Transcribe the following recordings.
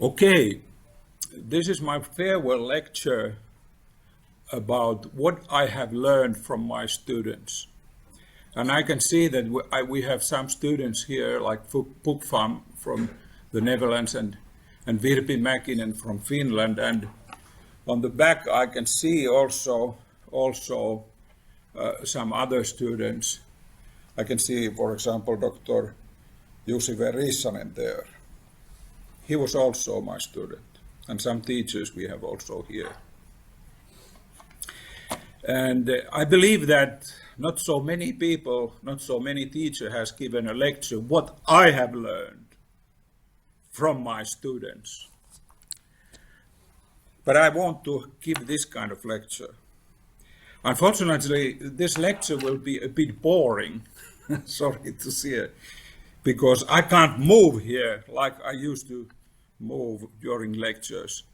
Okay, this is my farewell lecture about what I have learned from my students. And I can see that we have some students here, like Pukfam from the Netherlands and Virpi Mäkinen from Finland. And on the back, I can see also some other students. I can see, for example, Dr. Jussi Variksen there. He was also my student, and some teachers we have also here. And I believe that not so many people, not so many teachers has given a lecture what I have learned from my students. But I want to give this kind of lecture. Unfortunately, this lecture will be a bit boring, sorry to say, because I can't move here like I used to move during lectures.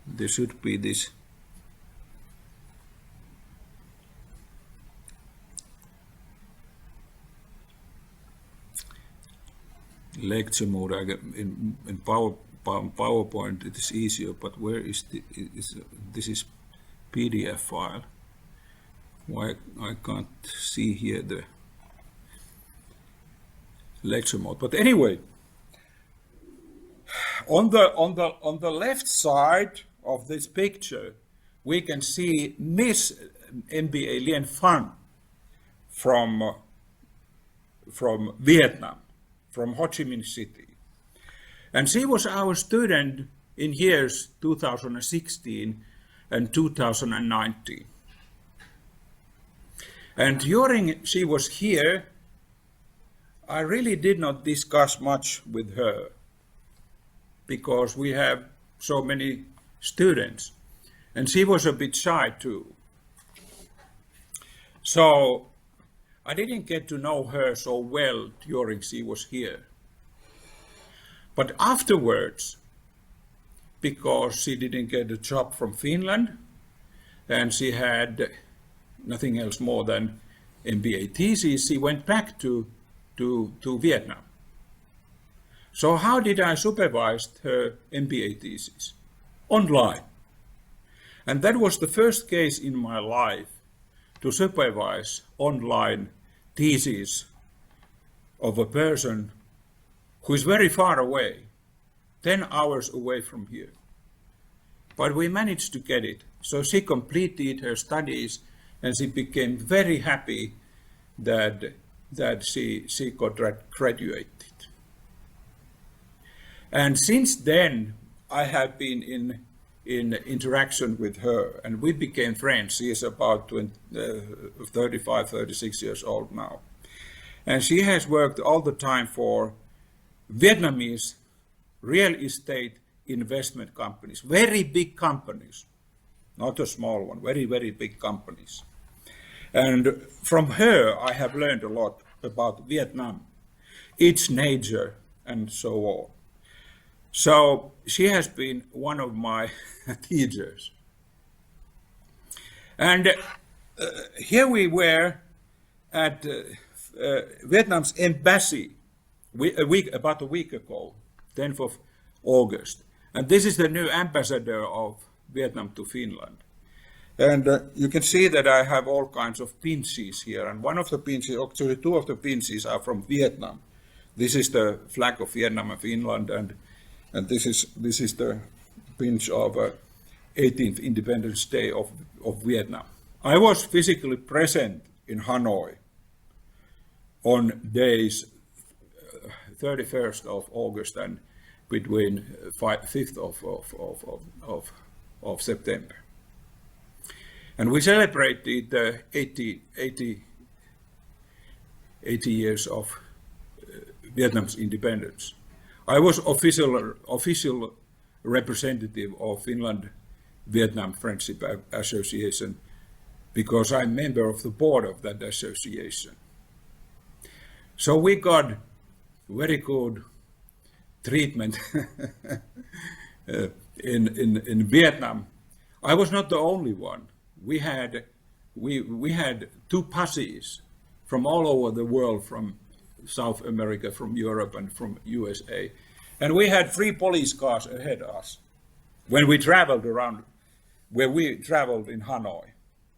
There should be this lecture mode. In PowerPoint it is easier, but where is this is PDF file? Why I can't see here the lecture mode? But anyway, on the left side of this picture, we can see Miss MBA Lien Phan from Vietnam, from Ho Chi Minh City. And she was our student in years 2016 and 2019. And during she was here, I really did not discuss much with her because we have so many students, and she was a bit shy too. So I didn't get to know her so well during she was here. But afterwards, because she didn't get a job from Finland, and she had nothing else more than MBA thesis, she went back to Vietnam. So how did I supervise her MBA thesis? Online. And that was the first case in my life to supervise online thesis of a person who is very far away, 10 hours away from here. But we managed to get it. So she completed her studies, and she became very happy that she got graduated. And since then, I have been in interaction with her, and we became friends. She is about 35, 36 years old now. And she has worked all the time for Vietnamese real estate investment companies, very big companies, not a small one, very, very big companies. And from her, I have learned a lot about Vietnam, its nature, and so on. So she has been one of my teachers. And here we were at Vietnam's embassy about a week ago, 10th of August. And this is the new ambassador of Vietnam to Finland. And you can see that I have all kinds of pinches here. And one of the pinches, actually two of the pinches are from Vietnam. This is the flag of Vietnam and Finland, and this is the pinch of 18th Independence Day of Vietnam. I was physically present in Hanoi on days 31st of August and between 5th of September. And we celebrated the 80 years of Vietnam's independence. I was official representative of Finland-Vietnam Friendship Association because I'm member of the board of that association. So we got very good treatment in Vietnam. I was not the only one. We had we had two buses from all over the world, from South America, from Europe, and from USA. And we had 3 police cars ahead of us when we traveled around, where we traveled in Hanoi.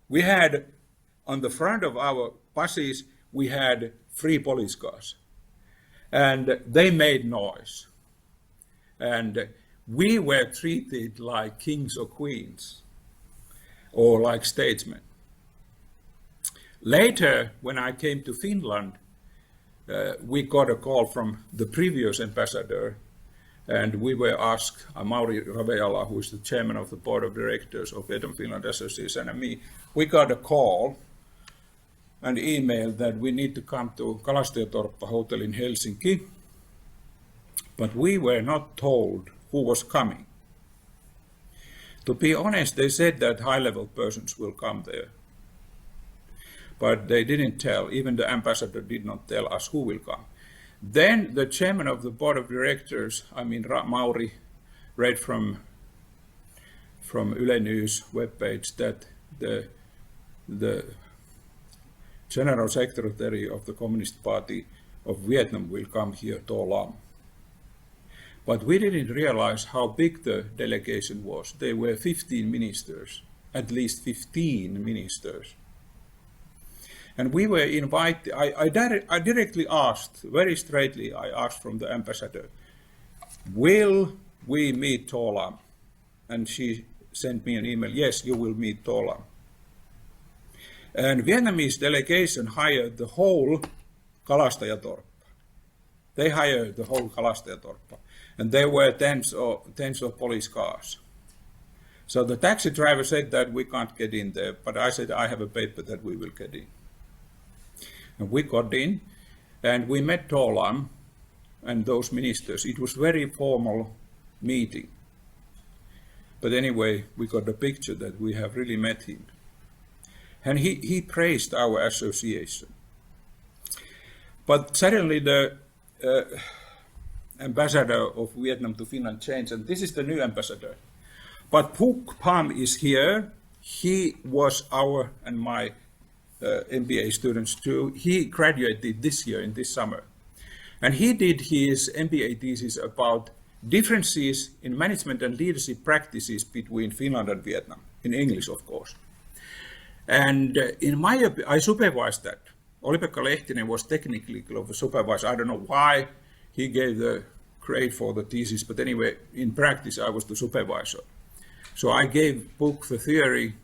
We had, on the front of our buses, we had 3 police cars. And they made noise. And we were treated like kings or queens, or like statesmen. Later, when I came to Finland, we got a call from the previous ambassador, and we were asked, Mauri Raveala, who is the chairman of the board of directors of Vietnam-Finland Association, and me, we got a call, an email that we need to come to Kalastajatorppa Hotel in Helsinki, but we were not told who was coming. To be honest, they said that high-level persons will come there, but they didn't tell. Even the ambassador did not tell us who will come. Then the chairman of the board of directors, Mauri, read from Yle News webpage that the general secretary of the Communist Party of Vietnam will come here to Lam. But we didn't realize how big the delegation was. There were 15 ministers, at least 15 ministers. And we were invited. I directly asked, very straightly, I asked from the ambassador, will we meet Tolam? And she sent me an email, yes, you will meet Tolam. And Vietnamese delegation hired the whole Kalastajatorppa. They hired the whole Kalastajatorppa. And there were tens of police cars. So the taxi driver said that we can't get in there, but I said I have a paper that we will get in. And we got in, and we met Tolam and those ministers. It was very formal meeting. But anyway, we got a picture that we have really met him. And he praised our association. But suddenly the ambassador of Vietnam to Finland changed, and this is the new ambassador. But Phuc Pham is here. He was our and my MBA students too. He graduated this year, in this summer. And he did his MBA thesis about differences in management and leadership practices between Finland and Vietnam, in English, of course. And I supervised that. Olli-Pekka Lehtinen was technically a supervisor. I don't know why he gave the grade for the thesis, but anyway, in practice, I was the supervisor. So I gave Phuc the theory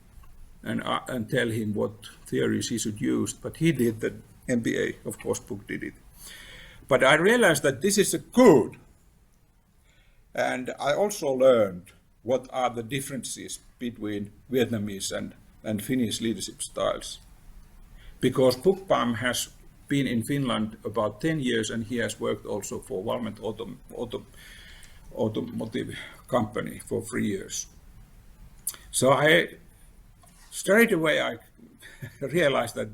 and tell him what theories he should use, but he did the MBA. Of course, Phuc did it. But I realized that this is good. And I also learned what are the differences between Vietnamese and Finnish leadership styles. Because Phuc Pham has been in Finland about 10 years, and he has worked also for Valmet automotive company for 3 years. So straight away I realized that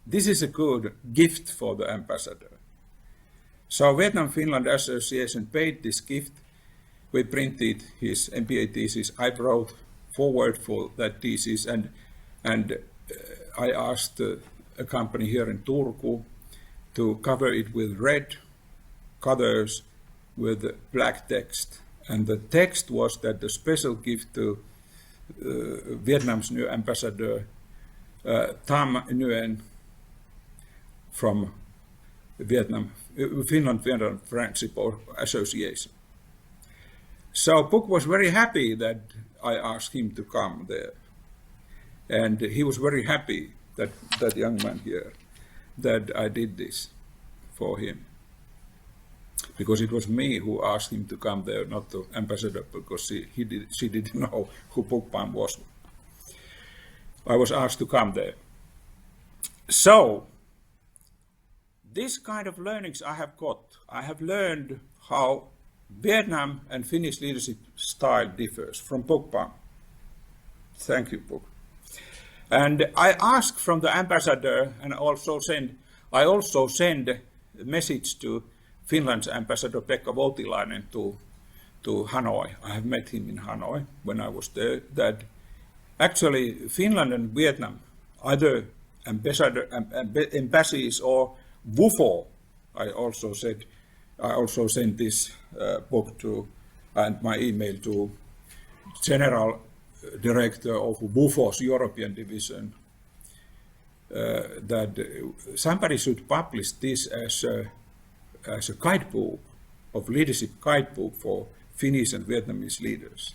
this is a good gift for the ambassador. So Vietnam-Finland Association paid this gift. We printed his MBA thesis. I wrote forward for that thesis, and I asked a company here in Turku to cover it with red colors with black text. And the text was that the special gift to Vietnam's new ambassador, Tham Nguyen, from Finland-Vietnam Friendship Association. So Phuc was very happy that I asked him to come there. And he was very happy, that young man here, that I did this for him. Because it was me who asked him to come there, not the ambassador, because she didn't know who Phuc Pham was. I was asked to come there. So, this kind of learnings I have got. I have learned how Vietnam and Finnish leadership style differs from Phuc Pham. Thank you, Phuc. And I asked from the ambassador, and I also send a message to Finland's ambassador Pekka Voutilainen to Hanoi. I have met him in Hanoi when I was there, that actually Finland and Vietnam either embassies or WUFO. I also sent this book to and my email to General Director of WUFO's European Division that somebody should publish this as a guidebook of leadership guidebook for Finnish and Vietnamese leaders.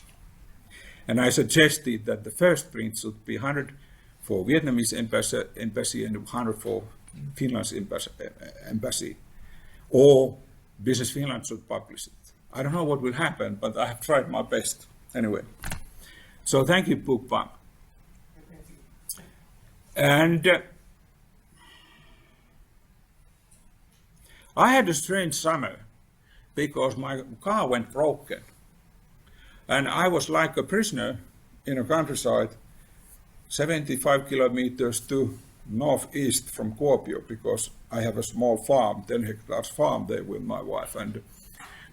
And I suggested that the first print should be 100 for Vietnamese embassy and 100 for Finland's embassy, or Business Finland should publish it. I don't know what will happen, but I have tried my best anyway. So thank you, Book Bang. And I had a strange summer because my car went broken. And I was like a prisoner in a countryside, 75 kilometers to northeast from Kuopio, because I have a small farm, 10 hectares farm there with my wife.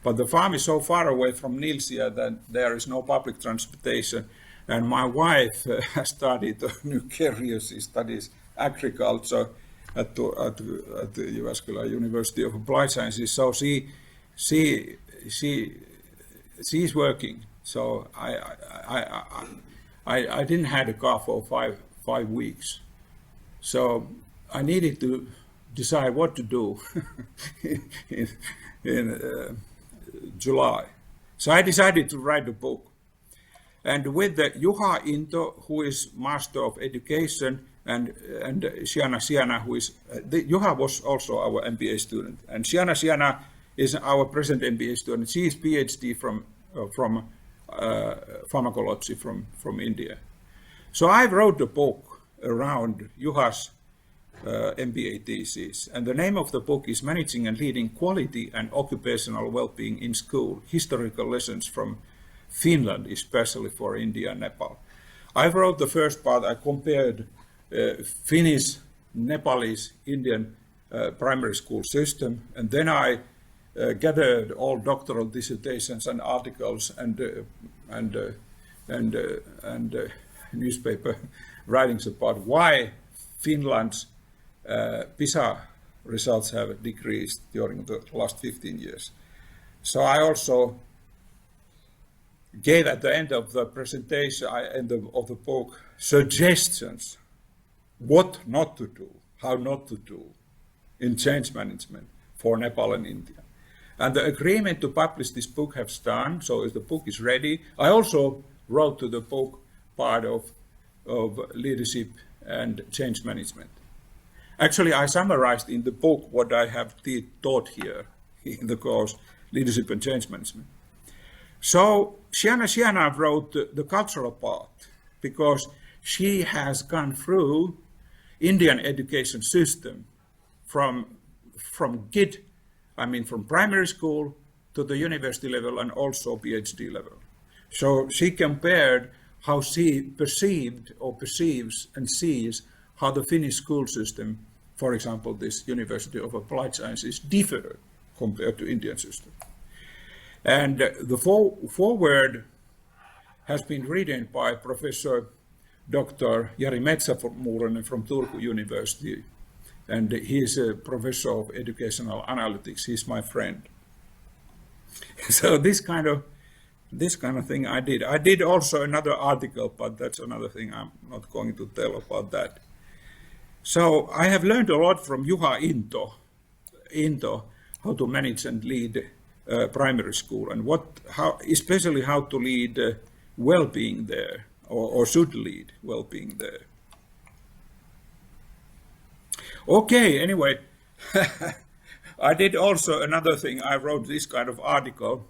But the farm is so far away from Nilsia that there is no public transportation. And my wife has studied a new career. She studies agriculture at the Jyväskylä University of Applied Sciences. So she's working. So I didn't have a car for five weeks. So I needed to decide what to do in July. So I decided to write a book. And with the Juha Into, who is Master of Education, and Siana, who is, Juha was also our MBA student. And Siana is our present MBA student. She is PhD from pharmacology from India. So I wrote a book around Juha's MBA thesis, and the name of the book is Managing and Leading Quality and Occupational Well-being in School, Historical Lessons from Finland, especially for India and Nepal. I wrote the first part. I compared Finnish, Nepalese, Indian primary school system, and then I gathered all doctoral dissertations and articles and newspaper writings about why Finland's PISA results have decreased during the last 15 years. So I also gave at the end of the presentation, of the book, suggestions what not to do, how not to do in change management for Nepal and India. And the agreement to publish this book has done, so the book is ready. I also wrote to the book part of leadership and change management. Actually, I summarized in the book what I have taught here in the course, Leadership and Change Management. So Siana wrote the cultural part because she has gone through Indian education system from kid, from primary school to the university level and also PhD level. So she compared how she perceived or perceives and sees how the Finnish school system, for example, this University of Applied Sciences, differ compared to Indian system. And the foreword has been written by Professor Dr. Jari Metsämuurainen from Turku University. And he is a professor of educational analytics. He's my friend. So this kind of thing I did. I did also another article, but that's another thing. I'm not going to tell about that. So I have learned a lot from Juha Into, how to manage and lead primary school, and especially how to lead well-being there, or should lead well-being there. Okay, anyway, I did also another thing. I wrote this kind of article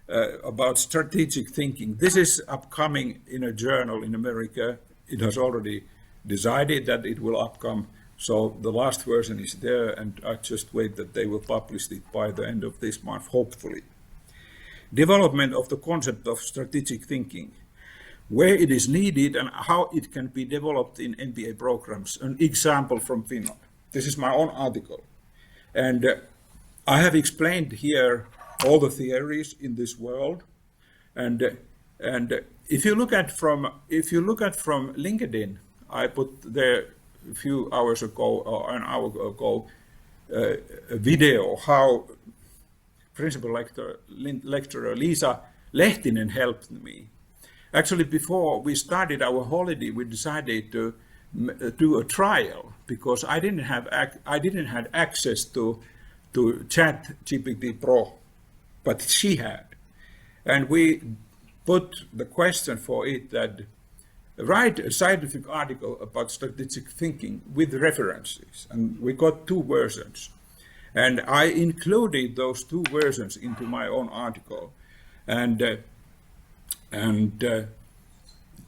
about strategic thinking. This is upcoming in a journal in America. It has already decided that it will upcome. So the last version is there, and I just wait that they will publish it by the end of this month, hopefully. Development of the concept of strategic thinking, where it is needed and how it can be developed in MBA programs. An example from Finland. This is my own article. And I have explained here all the theories in this world. And if you look at from LinkedIn, I put there a few hours ago or an hour ago a video how principal lecturer Liisa Lehtinen helped me. Actually, before we started our holiday, we decided to do a trial because I didn't have access to ChatGPT Pro, but she had, and we put the question for it that write a scientific article about strategic thinking with references, and we got 2 versions, and I included those 2 versions into my own article, and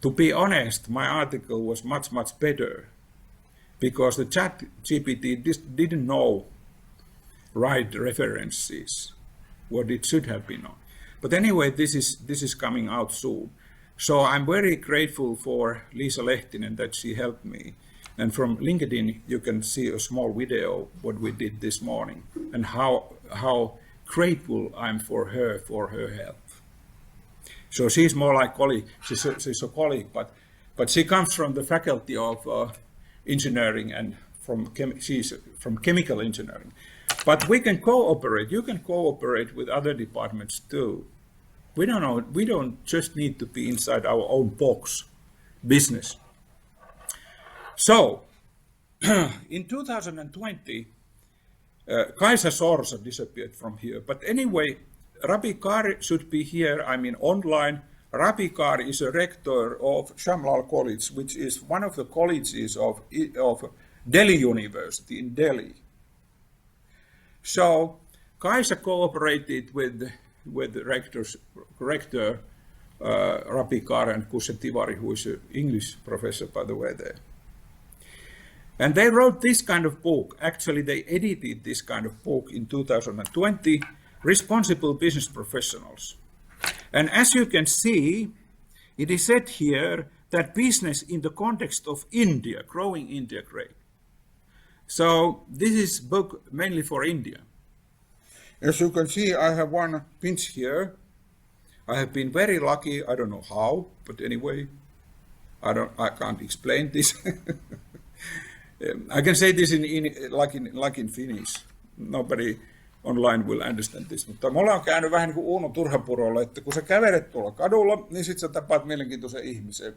to be honest, my article was much better because the ChatGPT didn't know right references, what it should have been on. But anyway, this is coming out soon. So I'm very grateful for Liisa Lehtinen that she helped me. And from LinkedIn, you can see a small video what we did this morning and how grateful I'm for her help. So she's more like colleague. She's a colleague, but she comes from the faculty of engineering and she's from chemical engineering. But we can cooperate. You can cooperate with other departments too. We don't just need to be inside our own box business. So, in 2020, Kaisa Sorsa disappeared from here. But anyway, Rabi Kaari should be here, online. Rabi Kaari is a rector of Shamlal College, which is one of the colleges of Delhi University in Delhi. So, Kaisa cooperated with rector Rabi Kaari and Kusse Tivari, who is an English professor, by the way, there. And they wrote this kind of book. Actually, they edited this kind of book in 2020, Responsible Business Professionals. And as you can see, it is said here that business in the context of India, growing India, great. So this is a book mainly for India. As you can see, I have one pinch here. I have been very lucky. I don't know how, but anyway, I can't explain this. I can say this like in Finnish. Nobody online will understand this. Mutta mulla on käynyt vähän niin kuin Uuno Turhapurolla, että kun sä kävelet tuolla kadulla, niin sit sä tapaat mielenkiintoisen ihmisen.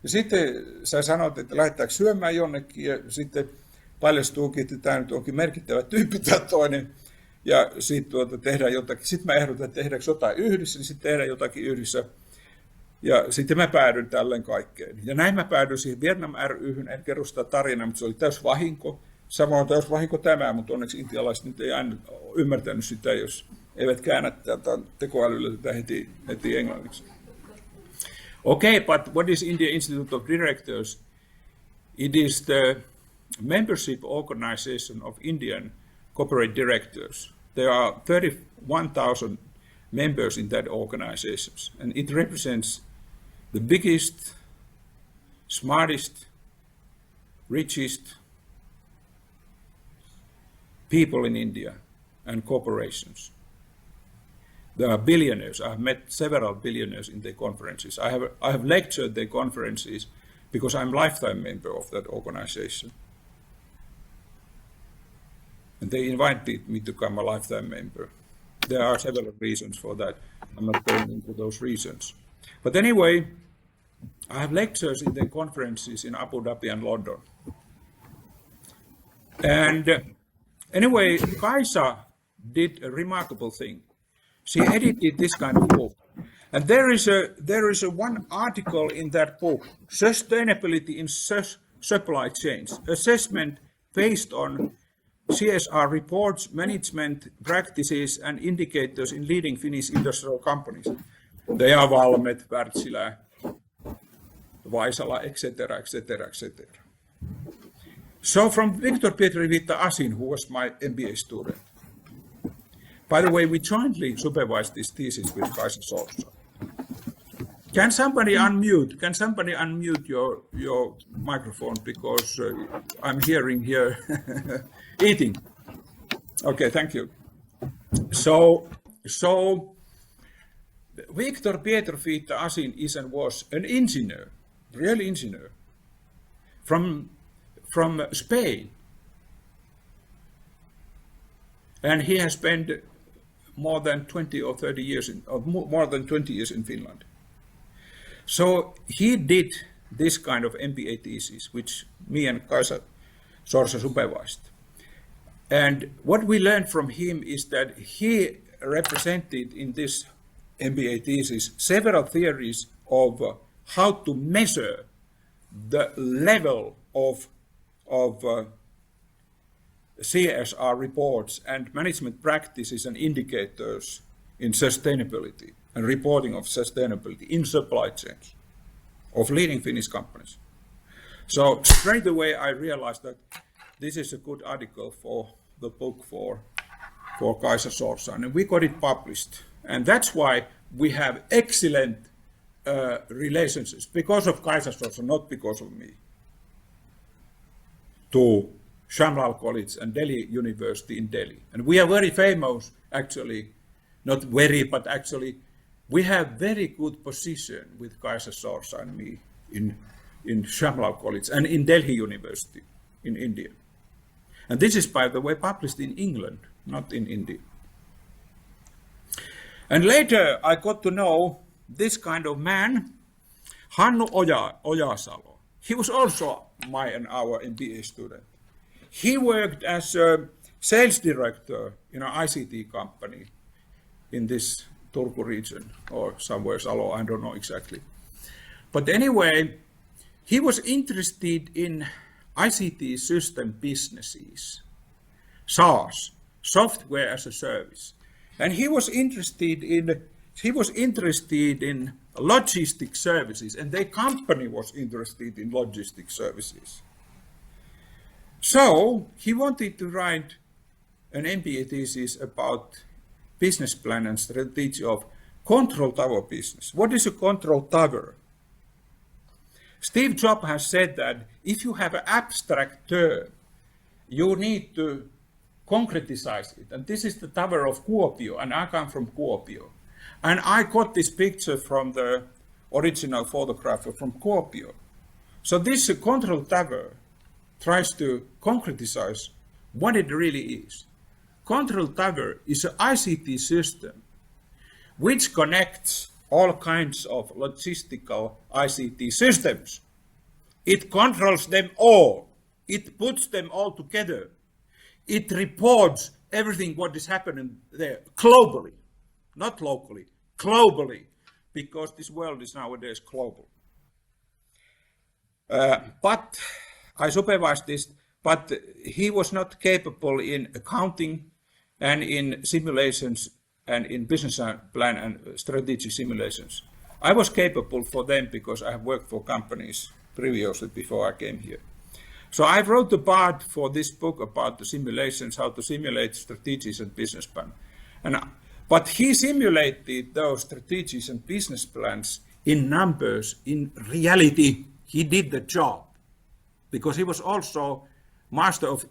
Ja sitten sä sanot, että lähdetäänkö syömään jonnekin, ja sitten paljastuukin, että tämä nyt onkin merkittävä tyyppi tai toinen. Ja sitten tehdään jotakin. Sitten mä ehdotan, että tehdäänkö jotain yhdessä, niin sitten tehdään jotakin yhdessä. Ja sitten mä päädyin tälleen kaikkeen. Ja näin mä päädyin siihen Vietnam ry:hyn, en kerro sitä tarinaa, mutta se oli täys vahinko. Samoin täys vahinko tämä, mutta onneksi intialaiset nyt ei aina ymmärtänyt sitä, jos eivät käännä tätä tekoälyllä tätä heti englanniksi. Okay, but what is India Institute of Directors? It is the membership organization of Indian corporate directors. There are 31,000 members in that organization, and it represents the biggest, smartest, richest people in India and corporations. There are billionaires. I have met several billionaires in their conferences. I have lectured their conferences because I'm a lifetime member of that organization. And they invited me to become a lifetime member. There are several reasons for that. I'm not going into those reasons. But anyway, I have lectures in their conferences in Abu Dhabi and London. And anyway, Kaisa did a remarkable thing. She edited this kind of book. And there is a one article in that book, Sustainability in Supply Chains, assessment based on CSR reports, management practices and indicators in leading Finnish industrial companies. They are Valmet, Wärtsilä, Vaisala, etc., etc., etc. So from Victor Pietrivita Asin, who was my MBA student. By the way, we jointly supervised this thesis with Kaisa Sorsa. Can somebody unmute? Can somebody unmute your microphone because I'm hearing here eating. Okay, thank you. So Victor Pietrivita Asin is and was an engineer, real engineer, from from Spain. And he has spent more than 20 or 30 years, more than 20 years in Finland. So he did this kind of MBA thesis, which me and Kaisa Sorsa supervised. And what we learned from him is that he represented in this MBA thesis several theories of how to measure the level of CSR reports and management practices and indicators in sustainability and reporting of sustainability in supply chains of leading Finnish companies. So straight away I realized that this is a good article for the book for Kaisa Sorsa, and we got it published. And that's why we have excellent relationships, because of Kaisa Sorsa, not because of me, to Shamlal College and Delhi University in Delhi. And we are very famous, actually, not very, but actually, we have very good position with Kaisa Sorsa and me in Shamlal College and in Delhi University in India. And this is, by the way, published in England, not in India. And later I got to know this kind of man, Hannu Ojasalo. He was also my and our MBA student. He worked as a sales director in an ICT company in this Turku region or somewhere Salo, I don't know exactly. But anyway, he was interested in ICT system businesses, SaaS, software as a service. And he was interested in logistic services, and their company was interested in logistic services. So he wanted to write an MBA thesis about business plan and strategy of control tower business. What is a control tower? Steve Jobs has said that if you have an abstract term, you need to concretize it. And this is the tower of Kuopio, and I come from Kuopio. And I got this picture from the original photographer from Kuopio. So this control tower tries to concretize what it really is. Control tower is an ICT system which connects all kinds of logistical ICT systems. It controls them all. It puts them all together. It reports everything what is happening there globally, not locally, globally, because this world is nowadays global. But I supervised this, but he was not capable in accounting and in simulations and in business plan and strategy simulations. I was capable for them because I have worked for companies previously before I came here. So I wrote the part for this book about the simulations, how to simulate strategies and business plan. But he simulated those strategies and business plans in numbers, in reality. He did the job because he was also master of,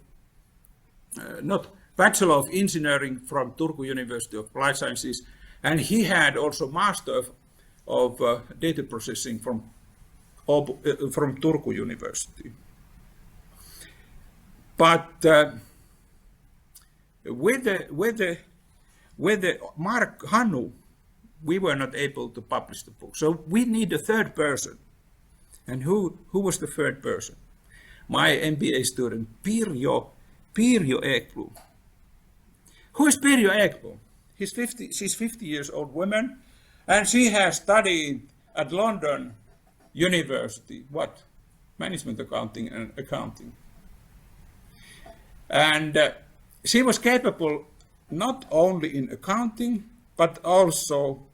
not Bachelor of Engineering from Turku University of Applied Sciences, and he had also Master of Data Processing from Turku University. But with the Mark Hannu, we were not able to publish the book. So we need a third person. And who was the third person? My MBA student, Pirjo Ekblom. Who is Pirjo Ekblom? She's 50 years old woman, and she has studied at London University, what? Management accounting and accounting. And she was capable not only in accounting, but also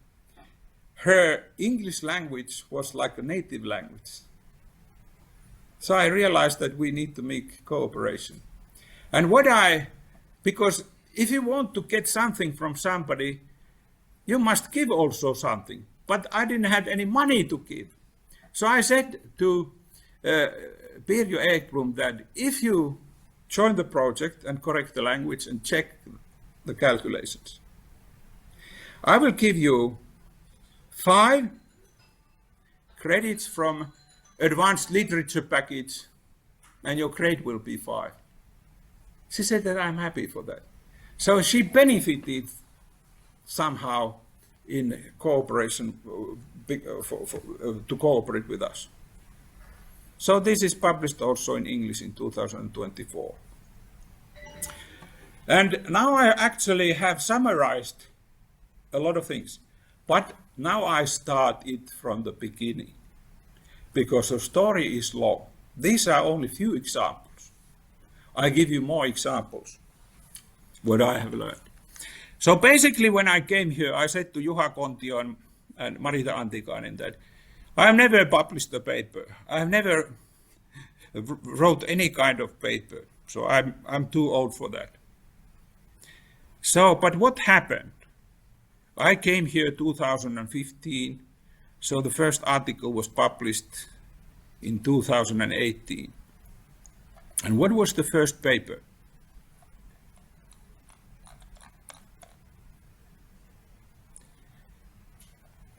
her English language was like a native language. So I realized that we need to make cooperation. And because if you want to get something from somebody, you must give also something. But I didn't have any money to give. So I said to Pirjo Ekblom that if you join the project and correct the language and check the calculations, I will give you 5 credits from advanced literature package and your grade will be 5. She said that I'm happy for that. So she benefited somehow in cooperation to cooperate with us. So this is published also in English in 2024. And now I actually have summarized a lot of things, but now I start it from the beginning because the story is long. These are only few examples. I give you more examples, what I have learned. So basically when I came here, I said to Juha Kontio and Marita Antikainen that I have never published a paper. I have never wrote any kind of paper, so I'm too old for that. So, but what happened? I came here 2015, so the first article was published in 2018. And what was the first paper?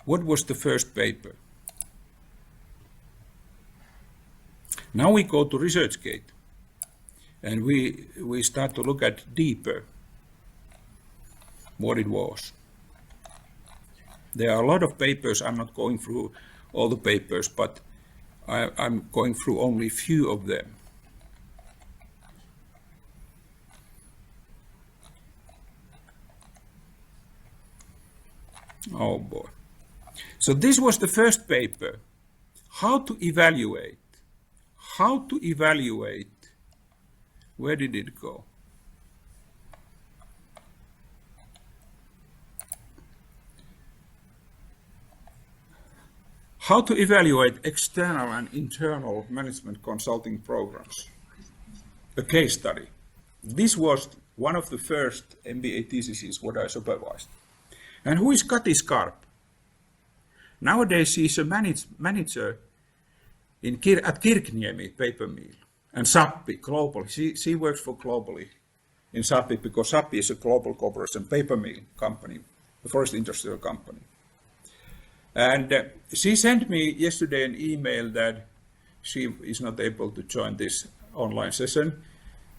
What was the first paper? Now we go to ResearchGate and we start to look at deeper what it was. There are a lot of papers. I'm not going through all the papers, but I'm going through only a few of them. Oh boy. So this was the first paper. How to evaluate. How to evaluate. Where did it go? How to evaluate external and internal management consulting programs. A case study. This was one of the first MBA theses what I supervised. And who is Kati Skarp? Nowadays she's a manager at Kirkniemi paper mill and Sappi globally. She works for globally in Sappi because Sappi is a global corporation paper mill company, the first industrial company. And she sent me yesterday an email that she is not able to join this online session,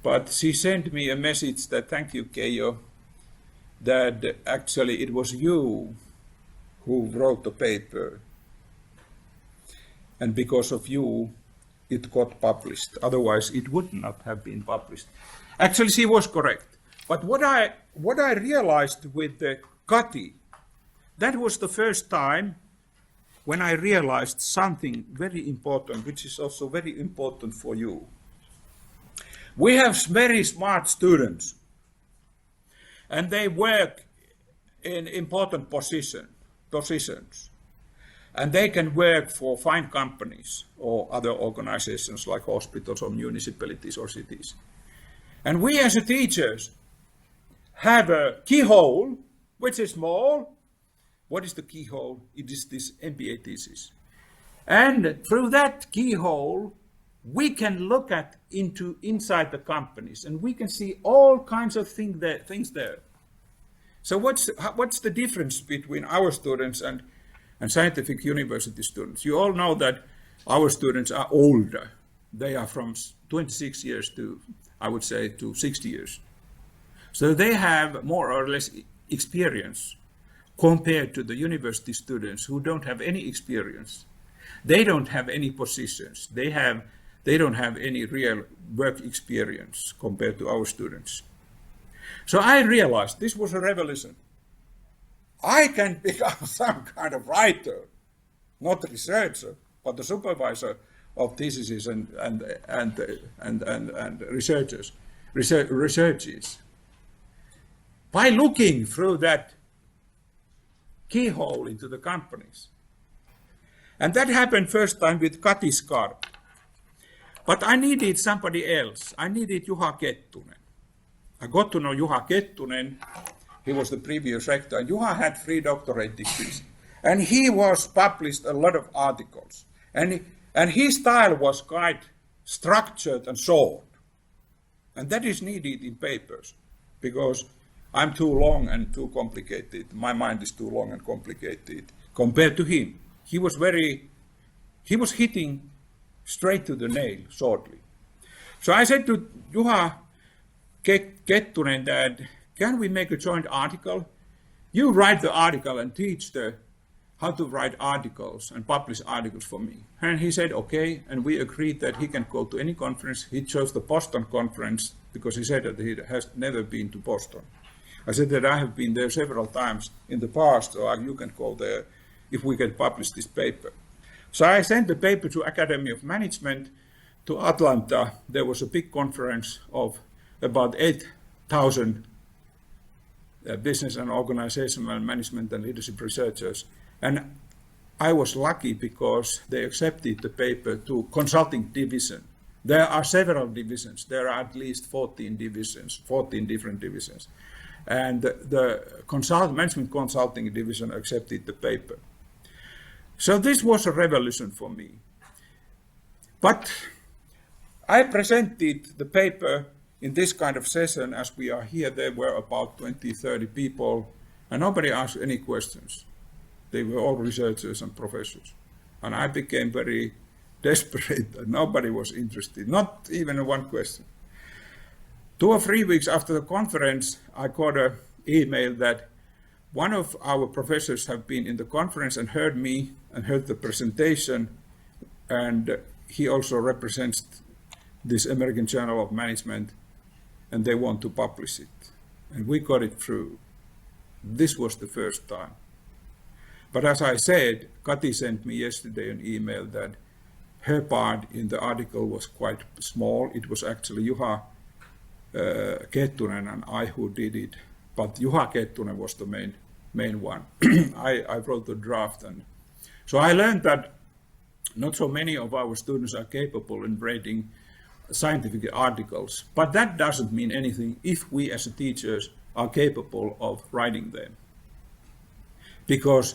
but she sent me a message that thank you, Keijo, that actually it was you who wrote the paper. And because of you, it got published. Otherwise, it would not have been published. Actually, she was correct. But what I realized with Kati, that was the first time when I realized something very important, which is also very important for you. We have very smart students, and they work in important positions, and they can work for fine companies or other organizations like hospitals or municipalities or cities. And we as teachers have a keyhole, which is small. What is the keyhole? It is this MBA thesis. And through that keyhole, we can look inside the companies and we can see all kinds of things there. So what's the difference between our students and scientific university students? You all know that our students are older. They are from 26 years to, I would say, to 60 years. So they have more or less experience compared to the university students who don't have any experience. They don't have any positions. They don't have any real work experience compared to our students. So I realized this was a revolution. I can become some kind of writer, not a researcher, but a supervisor of theses and researches. By looking through that keyhole into the companies. And that happened first time with Kati Skarp. But I needed somebody else. I needed Juha Kettunen. I got to know Juha Kettunen. He was the previous rector. And Juha had 3 doctorate degrees. And he was published a lot of articles. And his style was quite structured and short. And that is needed in papers because I'm too long and too complicated. My mind is too long and complicated compared to him. He was hitting straight to the nail shortly. So I said to Juha Kettunen that, can we make a joint article? You write the article and teach how to write articles and publish articles for me. And he said, okay, and we agreed that he can go to any conference. He chose the Boston conference because he said that he has never been to Boston. I said that I have been there several times in the past, so you can go there if we can publish this paper. So I sent the paper to Academy of Management to Atlanta. There was a big conference of about 8,000 business and organizational management and leadership researchers. And I was lucky because they accepted the paper to consulting division. There are several divisions. There are at least 14 divisions, 14 different divisions. And the management consulting division accepted the paper. So this was a revolution for me. But I presented the paper in this kind of session as we are here. There were about 20, 30 people, and nobody asked any questions. They were all researchers and professors. And I became very desperate, and nobody was interested, not even one question. 2 or 3 weeks after the conference, I got an email that one of our professors have been in the conference and heard me and heard the presentation, and he also represents this American Journal of Management, and they want to publish it. And we got it through. This was the first time. But as I said, Kati sent me yesterday an email that her part in the article was quite small. It was actually Juha Kettunen and I who did it, but Juha Kettunen was the main one. I wrote the draft, and so I learned that not so many of our students are capable in writing scientific articles, but that doesn't mean anything if we as teachers are capable of writing them. Because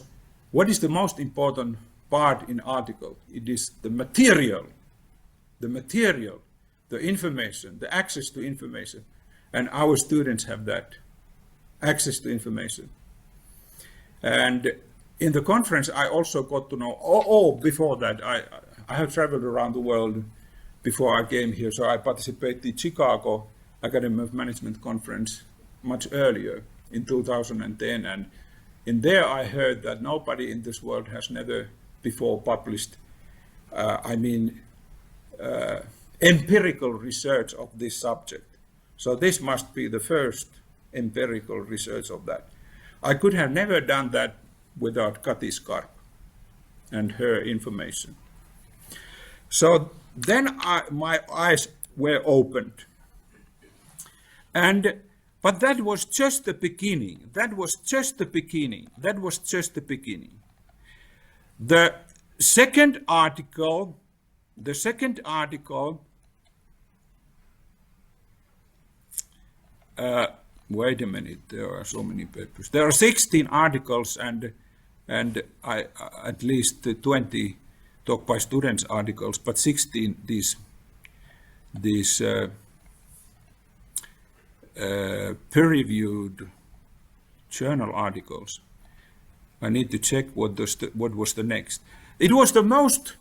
what is the most important part in article? It is the material, the information, the access to information. And our students have that, access to information. And in the conference, I also got to know, before that, I have traveled around the world before I came here. So I participated in Chicago Academy of Management conference much earlier in 2010. And in there I heard that nobody in this world has never before published, empirical research of this subject. So this must be the first empirical research of that. I could have never done that without Kati Skarp and her information. So then my eyes were opened. But that was just the beginning. That was just the beginning. The second article, wait a minute, there are so many papers. There are 16 articles and at least 20 talk by students articles, but 16 these peer-reviewed journal articles. I need to check what was the next. It was the most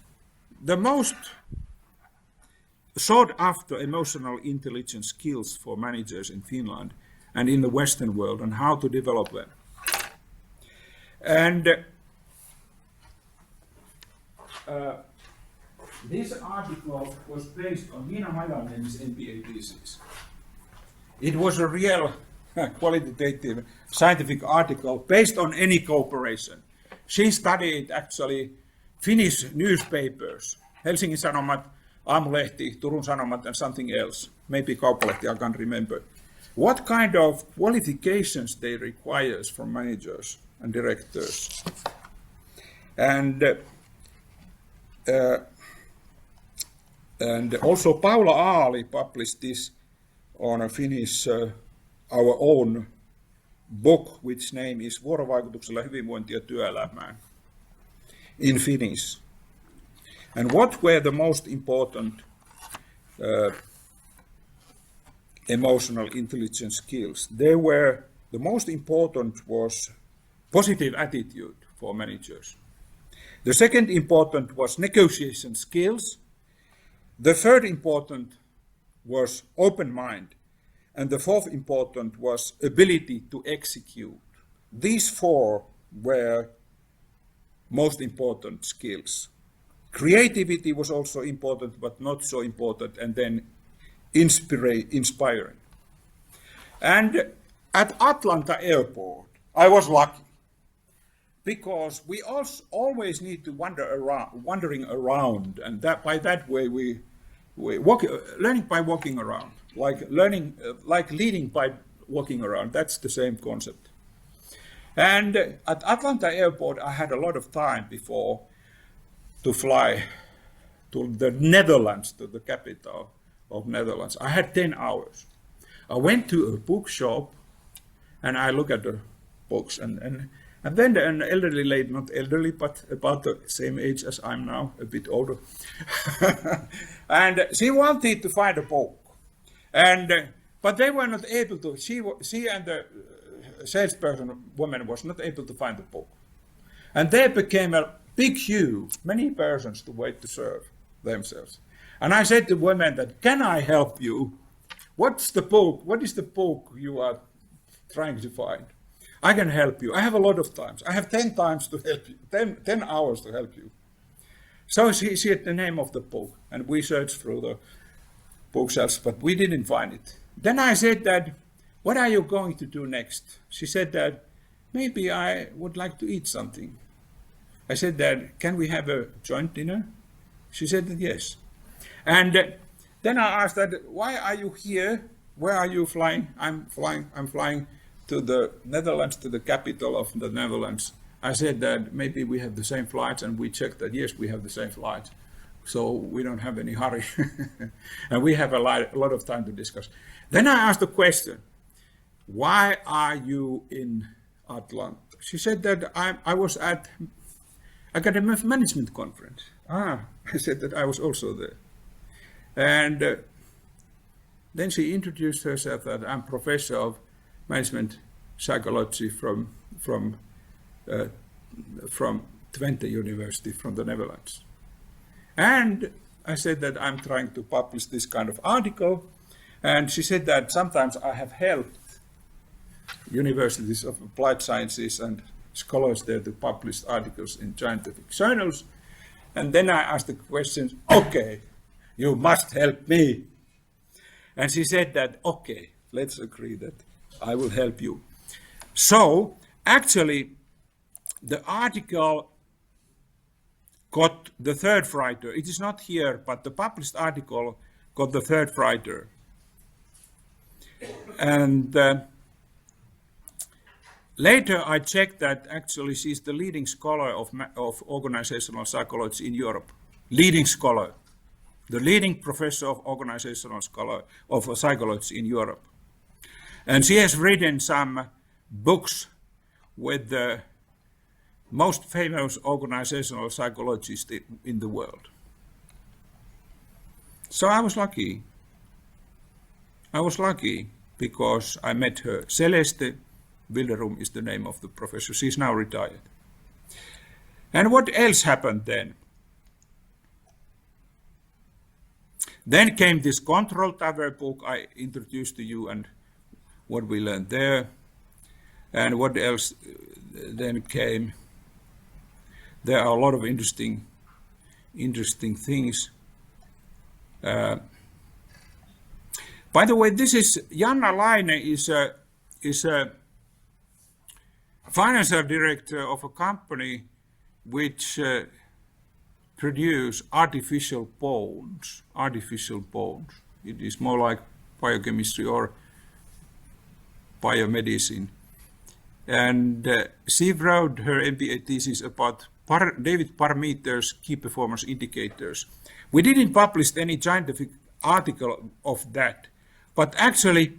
sought after emotional intelligence skills for managers in Finland and in the Western world, and how to develop them. And this article was based on Nina Majanen's MBA thesis. It was a real qualitative scientific article based on any cooperation. She studied actually Finnish newspapers, Helsingin Sanomat, Aamulehti, Turun Sanomat, and something else, maybe Kauppalehti, I can't remember. What kind of qualifications they require from managers and directors. And also Paula Aali published this on a Finnish, our own book, which name is Vuorovaikutuksella hyvinvointia työelämään in Finnish. And what were the most important emotional intelligence skills? The most important was positive attitude for managers. The second important was negotiation skills. The third important was open mind. And the fourth important was ability to execute. These four were most important skills. Creativity was also important, but not so important, and then inspiring. And at Atlanta airport, I was lucky because we also always need to wandering around, and that by that way we learning by walking around, like leading by walking around. That's the same concept. And at Atlanta airport, I had a lot of time before to fly to the Netherlands, to the capital of Netherlands. I had 10 hours. I went to a bookshop and I looked at the books, and then an elderly lady, not elderly, but about the same age as I'm now, a bit older, and she wanted to find a book, but they were not able to. She and the salesperson woman was not able to find the book, and there became a big queue, many persons to wait to serve themselves. And I said to women that, can I help you? What's the book? What is the book you are trying to find? I can help you. I have a lot of times. I have 10 times to help you, 10 hours to help you. So she said the name of the book, and we searched through the bookshelves, but we didn't find it. Then I said that, what are you going to do next? She said that, maybe I would like to eat something. I said that, can we have a joint dinner? She said that yes. And then I asked that, why are you here? Where are you flying? I'm flying to the Netherlands, to the capital of the Netherlands. I said that maybe we have the same flights, and we checked that yes, we have the same flights. So we don't have any hurry. And we have a lot of time to discuss. Then I asked the question, why are you in Atlanta? She said that I was at Academic Management Conference. I said that I was also there. And then she introduced herself that I'm professor of management psychology from Twente University, from the Netherlands. And I said that I'm trying to publish this kind of article. And she said that sometimes I have helped universities of applied sciences and scholars there to publish articles in scientific journals. And then I asked the question, okay, you must help me. And she said that, okay, let's agree that I will help you. So actually, the article got the third writer. It is not here, but the published article got the third writer. And later I checked that actually she's the leading scholar of organizational psychology in Europe. Leading scholar. The leading professor of organizational psychology in Europe. And she has written some books with the most famous organizational psychologists in the world. So I was lucky. I was lucky because I met her. Celeste Wilderum is the name of the professor. She's now retired. And what else happened then? Then came this Control Tower book I introduced to you and what we learned there. And what else then came? There are a lot of interesting things. By the way, this is Janna Laine is a financial director of a company which produce artificial bones. It is more like biochemistry or biomedicine. And she wrote her MBA thesis about David Parmeter's key performance indicators. We didn't publish any scientific article of that, but actually,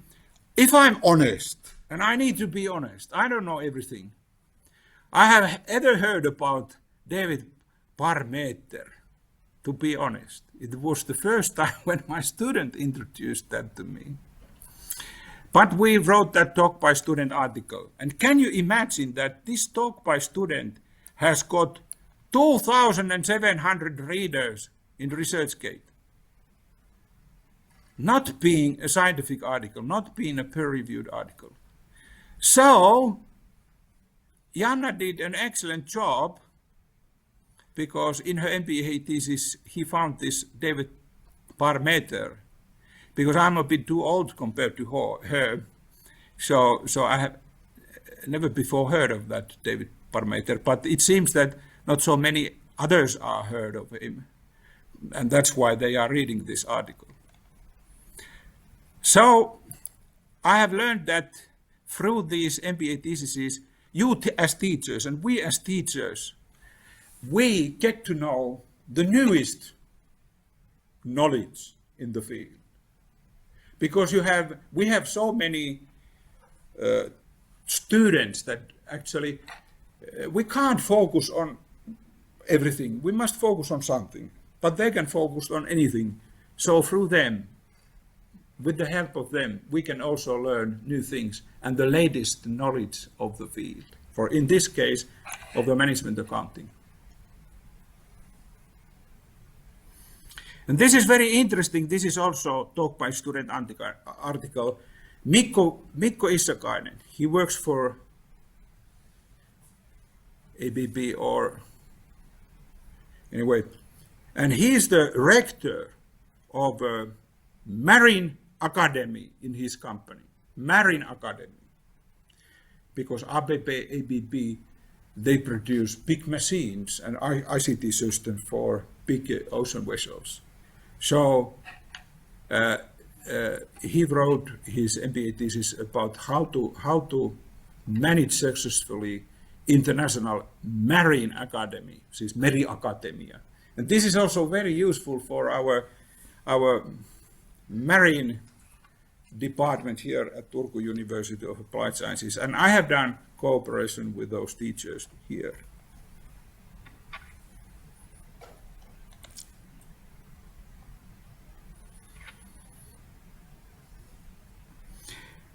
if I'm honest, and I need to be honest, I don't know everything. I have ever heard about David Parmeter, to be honest. It was the first time when my student introduced that to me. But we wrote that talk by student article. And can you imagine that this talk by student has got 2,700 readers in ResearchGate? not being a scientific article, not being a peer-reviewed article. So Janna did an excellent job, because in her MBA thesis he found this David parameter, because I'm a bit too old compared to her, so I have never before heard of that David parameter, but it seems that not so many others are heard of him, and that's why they are reading this article. So I have learned that through these MBA theses, you as teachers and we as teachers, we get to know the newest knowledge in the field. Because we have so many students that actually we can't focus on everything. We must focus on something, but they can focus on anything. So through them, with the help of them, we can also learn new things and the latest knowledge of the field, for in this case, of the management accounting. And this is very interesting. This is also talk by student article. Mikko Issakainen, he works for ABB or anyway, and he's the rector of Marine Academy in his company, Marine Academy, because ABB, they produce big machines and ICT systems for big ocean vessels. So he wrote his MBA thesis about how to manage successfully International Marine Academy, which is Meri Academia. And this is also very useful for our marine department here at Turku University of Applied Sciences. And I have done cooperation with those teachers here.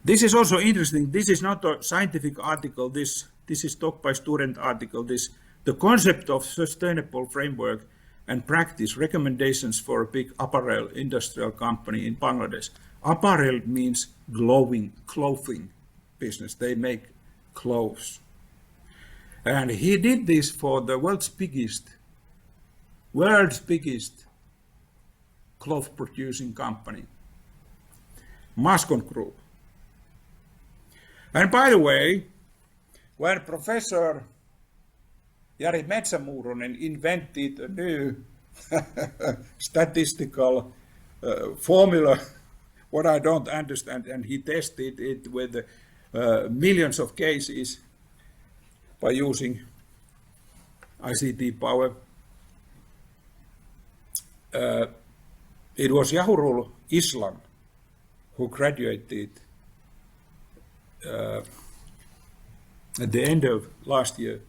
This is also interesting. This is not a scientific article. This is talk by student article. The concept of sustainable framework and practice recommendations for a big apparel industrial company in Bangladesh. Apparel means clothing business. They make clothes. And he did this for the world's biggest cloth producing company, Mascon Group. And by the way, when Professor Jari Metsämuuronen invented a new statistical formula, what I don't understand, and he tested it with millions of cases by using ICT power. It was Yahurul Islam who graduated at the end of last year.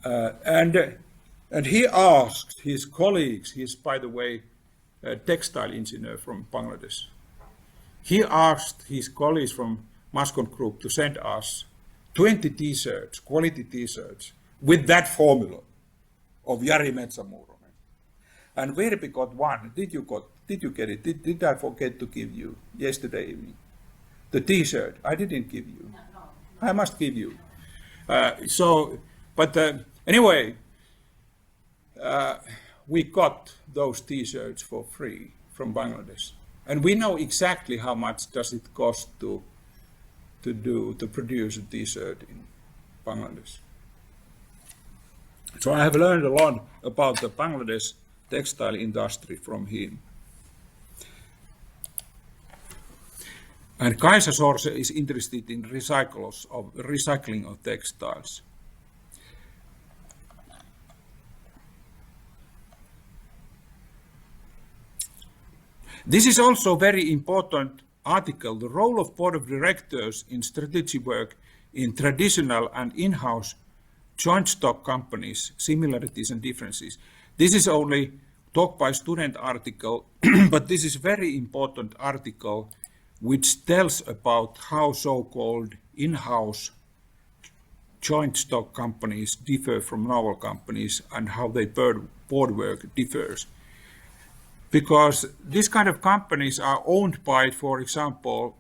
And he asked his colleagues, he's by the way a textile engineer from Bangladesh, he asked his colleagues from Mascon Group to send us 20 t-shirts, quality t-shirts, with that formula of Jari Metsämuuronen. And Virpi got one. Did you get it? Did I forget to give you yesterday evening? The t-shirt, I didn't give you. No. I must give you. Anyway, we got those t-shirts for free from Bangladesh. And we know exactly how much does it cost to produce a t-shirt in Bangladesh. So I have learned a lot about the Bangladesh textile industry from him. And Kaisa Sorse is interested in recycling of textiles. This is also very important article, the role of board of directors in strategy work in traditional and in-house joint stock companies, similarities and differences. This is only talk by student article, but this is very important article which tells about how so-called in-house joint stock companies differ from novel companies and how their board work differs. because these kind of companies are owned by, for example,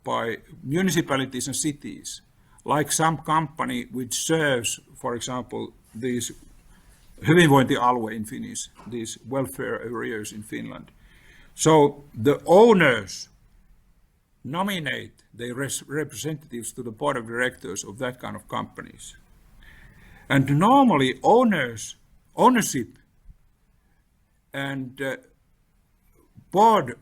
by municipalities and cities, like some company which serves, for example, these hyvinvointialue in Finnish, these welfare areas in Finland. So the owners nominate their representatives to the board of directors of that kind of companies. And normally ownership and board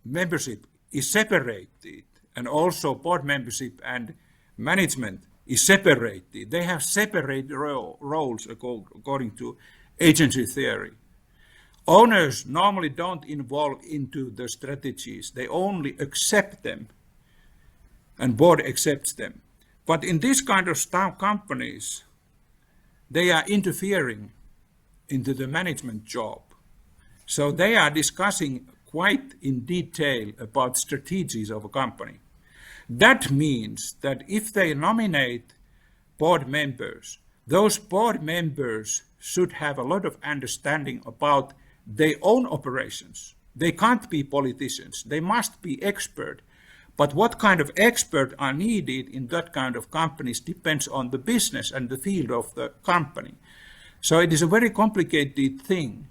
membership is separated, and also board membership and management is separated. They have separate roles according to agency theory. Owners normally don't involve into the strategies. They only accept them, and board accepts them. But in this kind of companies, they are interfering into the management job. So they are discussing quite in detail about strategies of a company. That means that if they nominate board members, those board members should have a lot of understanding about their own operations. They can't be politicians. They must be expert. But what kind of expert are needed in that kind of companies depends on the business and the field of the company. So it is a very complicated thing.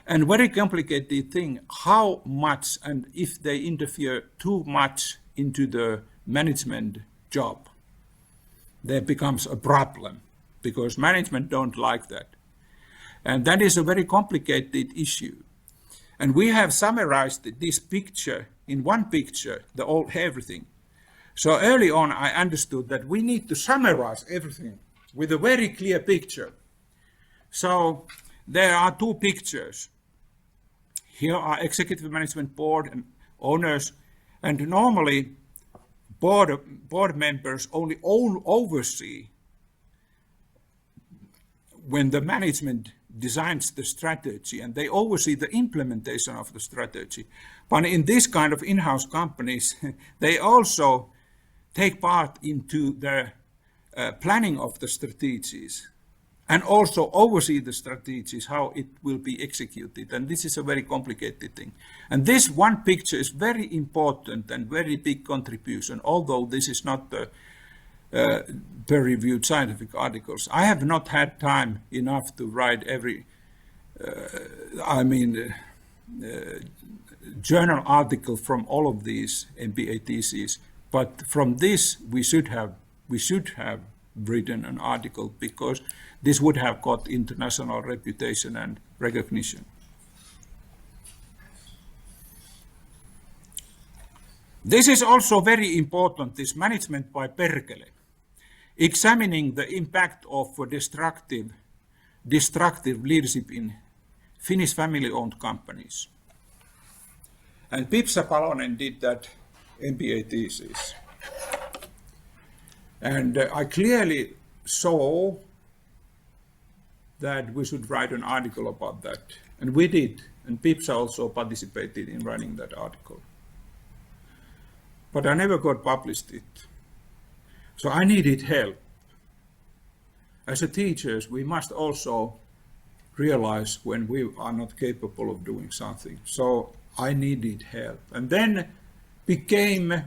And very complicated thing, how much and if they interfere too much into the management job, there becomes a problem, because management don't like that. And that is a very complicated issue. And we have summarized this picture in one picture, everything. So early on I understood that we need to summarize everything with a very clear picture. So there are two pictures. Here are executive management board and owners, and normally board members only oversee when the management designs the strategy, and they oversee the implementation of the strategy. But in this kind of in-house companies, they also take part into the planning of the strategies, and also oversee the strategies, how it will be executed. And this is a very complicated thing. And this one picture is very important and very big contribution, although this is not the peer-reviewed scientific articles. I have not had time enough to write every, journal article from all of these MBA theses, but from this we should have written an article, because this would have got international reputation and recognition. This is also very important, this management by perkele, examining the impact of destructive leadership in Finnish family-owned companies. And Pipsa Palonen did that MBA thesis. And I clearly saw that we should write an article about that. And we did. And Pipsa also participated in writing that article. But I never got published it. So I needed help. As a teachers, we must also realize when we are not capable of doing something. So I needed help. And then became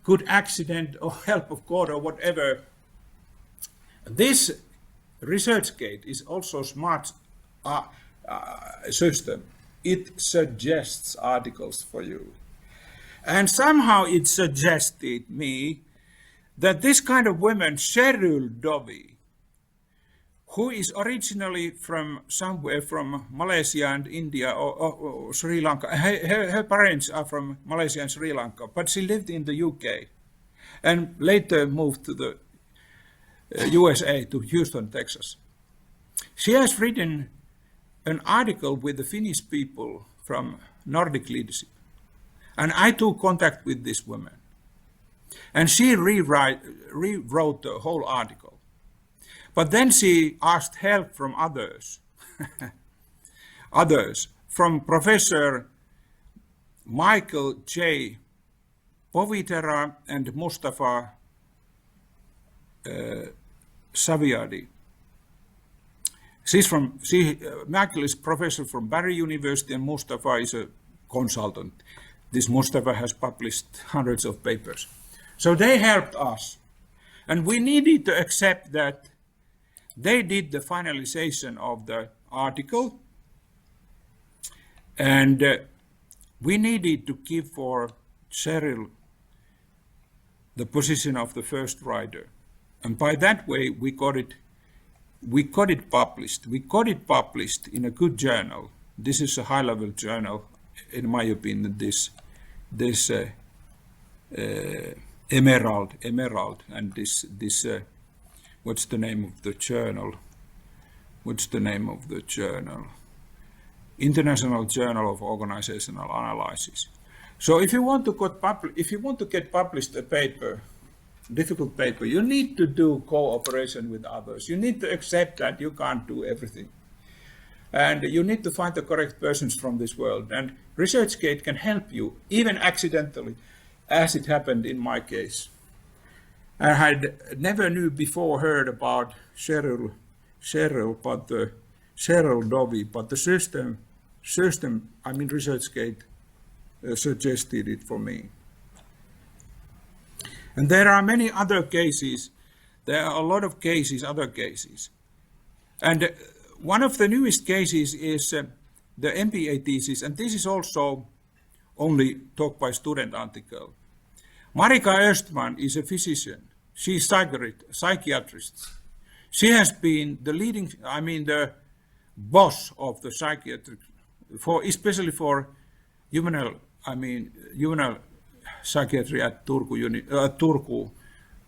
good accident or help of God or whatever. This ResearchGate is also a smart system. It suggests articles for you. And somehow it suggested me that this kind of woman, Sheryl Dovey, who is originally from somewhere from Malaysia and India or Sri Lanka. Her parents are from Malaysia and Sri Lanka, but she lived in the UK and later moved to the USA, to Houston, Texas. She has written an article with the Finnish people from Nordic leadership. And I took contact with this woman. And she rewrote the whole article. But then she asked help from others. From Professor Michael J. Povitera and Mustafa Saviadi. Michael is professor from Barry University and Mustafa is a consultant. This Mustafa has published hundreds of papers. So they helped us. And we needed to accept that they did the finalization of the article. And we needed to give for Cheryl the position of the first writer. And by that way, we got it published. We got it published in a good journal. This is a high-level journal, in my opinion, this Emerald, and this what's the name of the journal? International Journal of Organizational Analysis. So if you want to get published a paper, difficult paper, you need to do cooperation with others. You need to accept that you can't do everything. And you need to find the correct persons from this world. And ResearchGate can help you, even accidentally, as it happened in my case. I had never heard about Cheryl, but Cheryl Dovey, but the system, ResearchGate suggested it for me. And there are many other cases. There are a lot of other cases. And one of the newest cases is the MBA thesis, and this is also only talk by student article. Marika Östman is a physician. She's psychiatrist. She has been the boss of the psychiatric, especially for juvenile psychiatry at Turku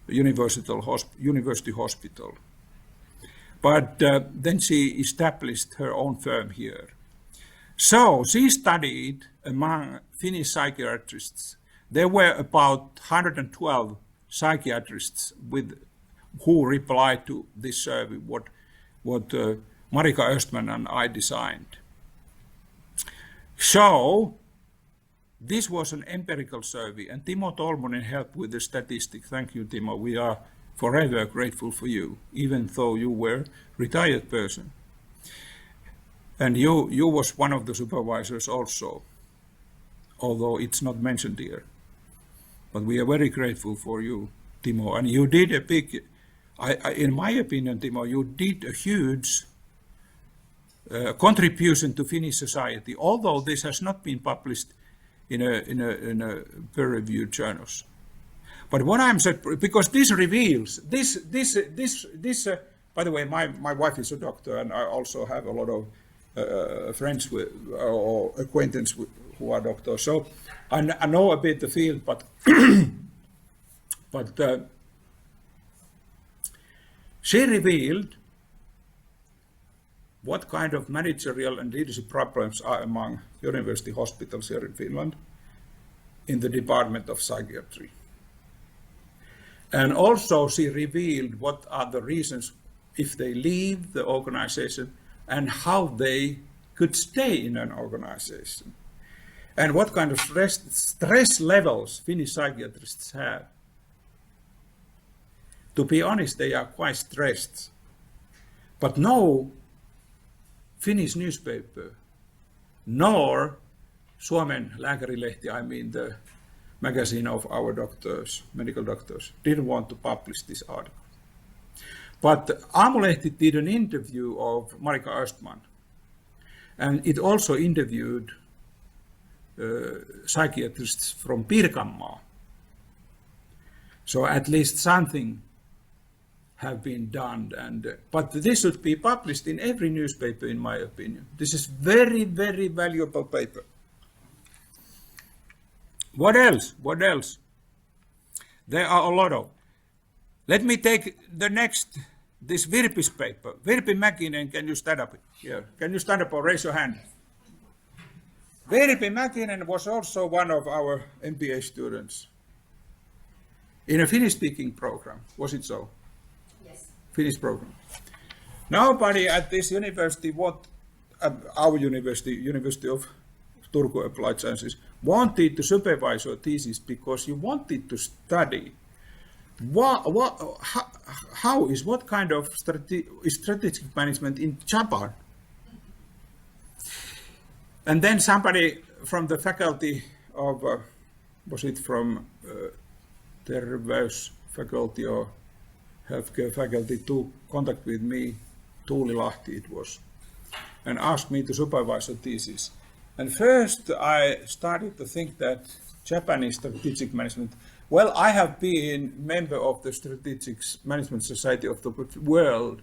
University Hospital. But then she established her own firm here. So she studied among Finnish psychiatrists. There were about 112 psychiatrists who replied to this survey, what Marika Östman and I designed. So this was an empirical survey, and Timo Tolmonen helped with the statistics. Thank you, Timo. We are forever grateful for you, even though you were a retired person. And you was one of the supervisors also, although it's not mentioned here. But we are very grateful for you, Timo. And you did a big, in my opinion, Timo, you did a huge contribution to Finnish society, although this has not been published in a peer-reviewed journals. But what I'm saying, because this reveals, by the way, my wife is a doctor, and I also have a lot of friends or acquaintances who are doctors. So I know a bit the field, but she revealed what kind of managerial and leadership problems are among university hospitals here in Finland in the Department of Psychiatry. And also she revealed what are the reasons if they leave the organization and how they could stay in an organization. And what kind of stress levels Finnish psychiatrists have. To be honest, they are quite stressed. But no Finnish newspaper, nor Suomen Lääkärilehti, the magazine of our doctors, medical doctors, didn't want to publish this article. But Aamulehti did an interview of Marika Östman, and it also interviewed psychiatrists from Pirkanmaa. So at least something have been done, but this should be published in every newspaper, in my opinion. This is very, very valuable paper. What else? There are a lot of. Let me take the next, this Virpi's paper. Virpi Mäkinen, can you stand up here? Can you stand up or raise your hand? Virpi Mäkinen was also one of our MBA students in a Finnish-speaking program. Was it so? Yes. Finnish program. Nobody at this university, our university, University of Turku Applied Sciences, wanted to supervise your thesis because you wanted to study what kind of strategic management in Japan? And then somebody from the faculty of, was it from Terveys faculty or healthcare faculty, took contact with me, Tuuli Lahti it was, and asked me to supervise a thesis. And first I started to think that Japanese strategic management, well, I have been member of the Strategic Management Society of the World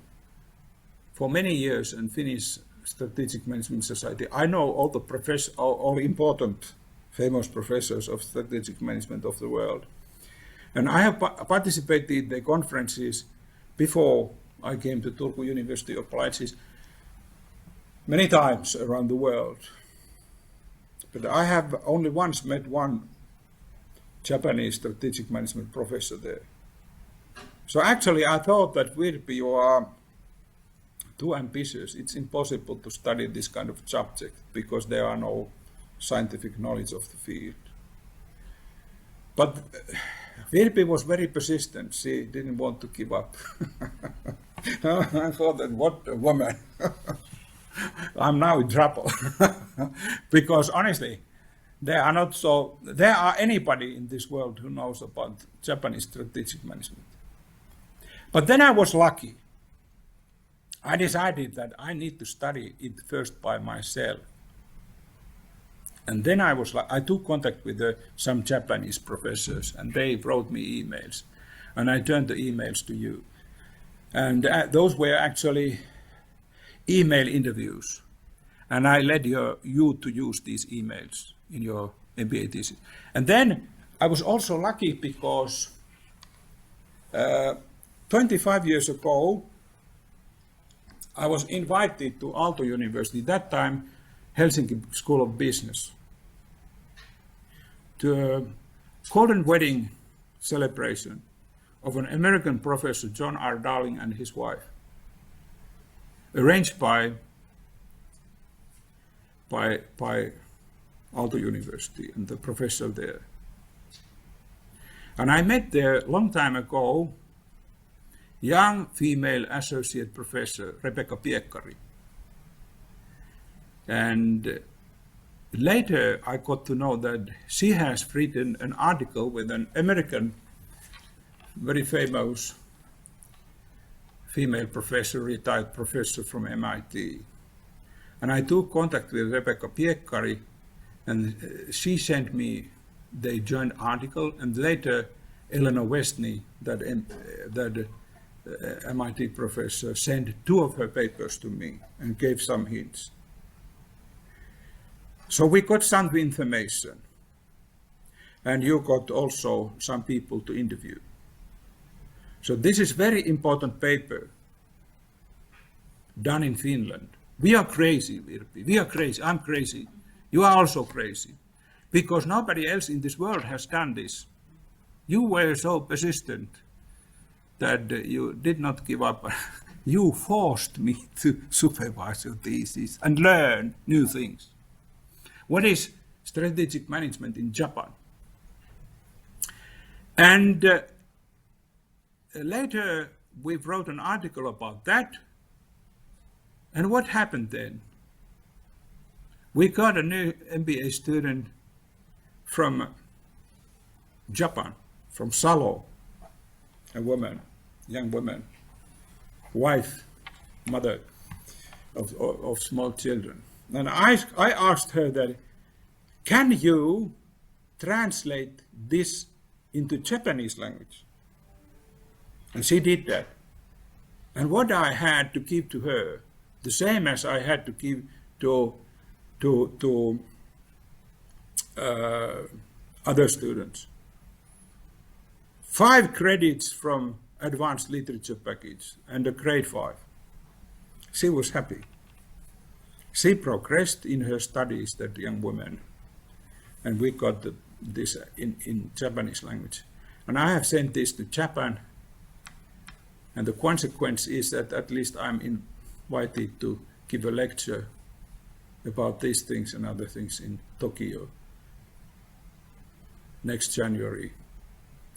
for many years and Finnish Strategic Management Society. I know all the all important famous professors of strategic management of the world. And I have participated in the conferences before I came to Turku University of Applied Sciences many times around the world. But I have only once met one Japanese strategic management professor there. So actually I thought that Virpi, you are too ambitious. It's impossible to study this kind of subject because there are no scientific knowledge of the field. But Virpi was very persistent. She didn't want to give up. I thought that, what a woman. I'm now in trouble. Because honestly, there are anybody in this world who knows about Japanese strategic management. But then I was lucky. I decided that I need to study it first by myself. And then I took contact with some Japanese professors, and they wrote me emails. And I turned the emails to you. And those were actually email interviews. And I led you to use these emails in your MBA thesis. And then I was also lucky because 25 years ago, I was invited to Aalto University, that time Helsinki School of Business, to a golden wedding celebration of an American professor, John R. Darling, and his wife, arranged by Aalto University and the professor there. And I met there a long time ago young female associate professor, Rebecca Piekkari. And later I got to know that she has written an article with an American, very famous female professor, retired professor from MIT. And I took contact with Rebecca Piekkari, and she sent me the joint article, and later Eleanor Westney, that MIT professor, sent 2 of her papers to me and gave some hints. So we got some information, and you got also some people to interview. So this is very important paper done in Finland. We are crazy, Virpi. We are crazy. I'm crazy. You are also crazy. Because nobody else in this world has done this. You were so persistent that you did not give up. You forced me to supervise your thesis and learn new things. What is strategic management in Japan? And later we wrote an article about that. And what happened then? We got a new MBA student from Japan, from Salo, a woman, young woman, wife, mother of small children. And I asked her that, can you translate this into Japanese language? And she did that. And what I had to give to her, the same as I had to give to other students. 5 credits from advanced literature package and a grade 5. She was happy. She progressed in her studies, that young woman, and we got this in Japanese language. And I have sent this to Japan, and the consequence is that at least I'm invited to give a lecture about these things and other things in Tokyo next January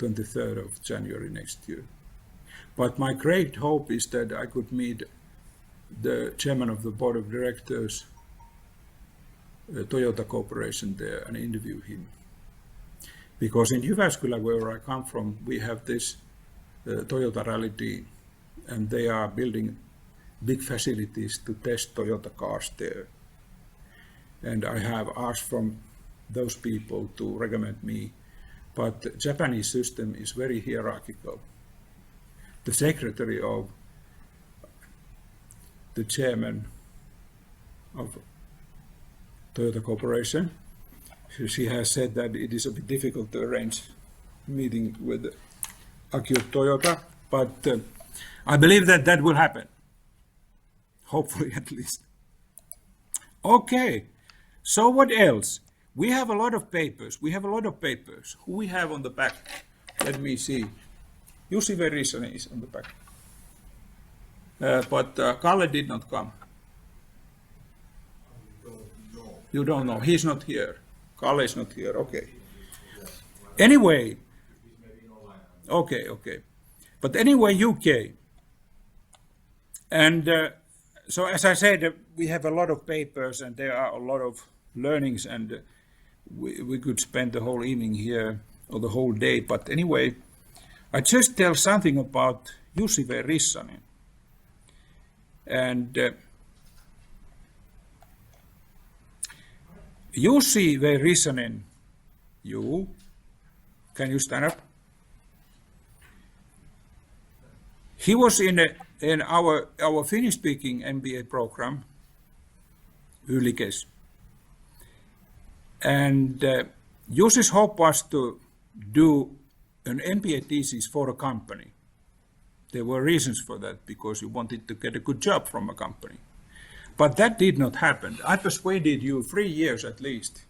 23rd of January next year. But my great hope is that I could meet the chairman of the board of directors, Toyota Corporation there, and interview him. Because in Jyväskylä, where I come from, we have this Toyota rally team, and they are building big facilities to test Toyota cars there. And I have asked from those people to recommend me, but the Japanese system is very hierarchical. The secretary of the chairman of Toyota Corporation, she has said that it is a bit difficult to arrange a meeting with Akio Toyota, but I believe that that will happen. Hopefully, at least. Okay, so what else? We have a lot of papers. Who we have on the back? Let me see. Jussi Variksen is on the back. But Kalle did not come. You don't know. He's not here. Kalle is not here. Okay. Anyway. Okay. But anyway, UK. And so as I said, we have a lot of papers and there are a lot of learnings, and we could spend the whole evening here or the whole day. But anyway, I just tell something about Jussi Variksen. And Jussi Variksen, can you stand up? He was in our Finnish-speaking MBA program, Ylikes. And Jussi's hope was to do an MBA thesis for a company. There were reasons for that, because he wanted to get a good job from a company. But that did not happen. I persuaded you 3 years at least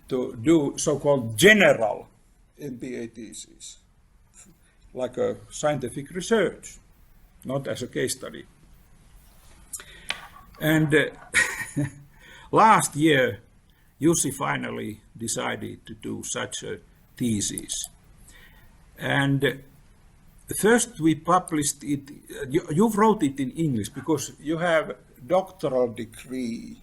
to do so-called general MBA thesis, like a scientific research, not as a case study. And last year, Jussi finally decided to do such a thesis. And first we published it, you wrote it in English because you have doctoral degree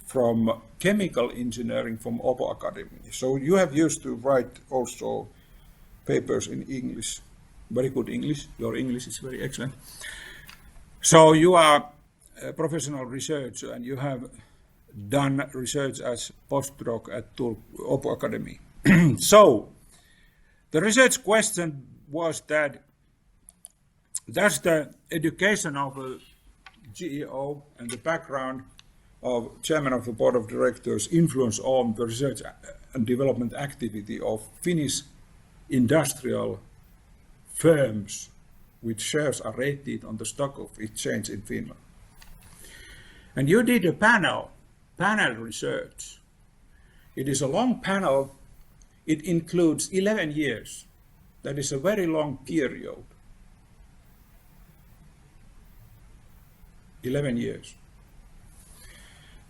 from chemical engineering from Åbo Academy. So you have used to write also papers in English, very good English. Your English is very excellent. So you are a professional researcher and you have done research as postdoc at Åbo Academy. So the research question was that does the education of a GEO and the background of chairman of the board of directors influence on the research and development activity of Finnish industrial firms which shares are rated on the stock of exchange in Finland? And you did a panel research. It is a long panel. It includes 11 years. That is a very long period. 11 years.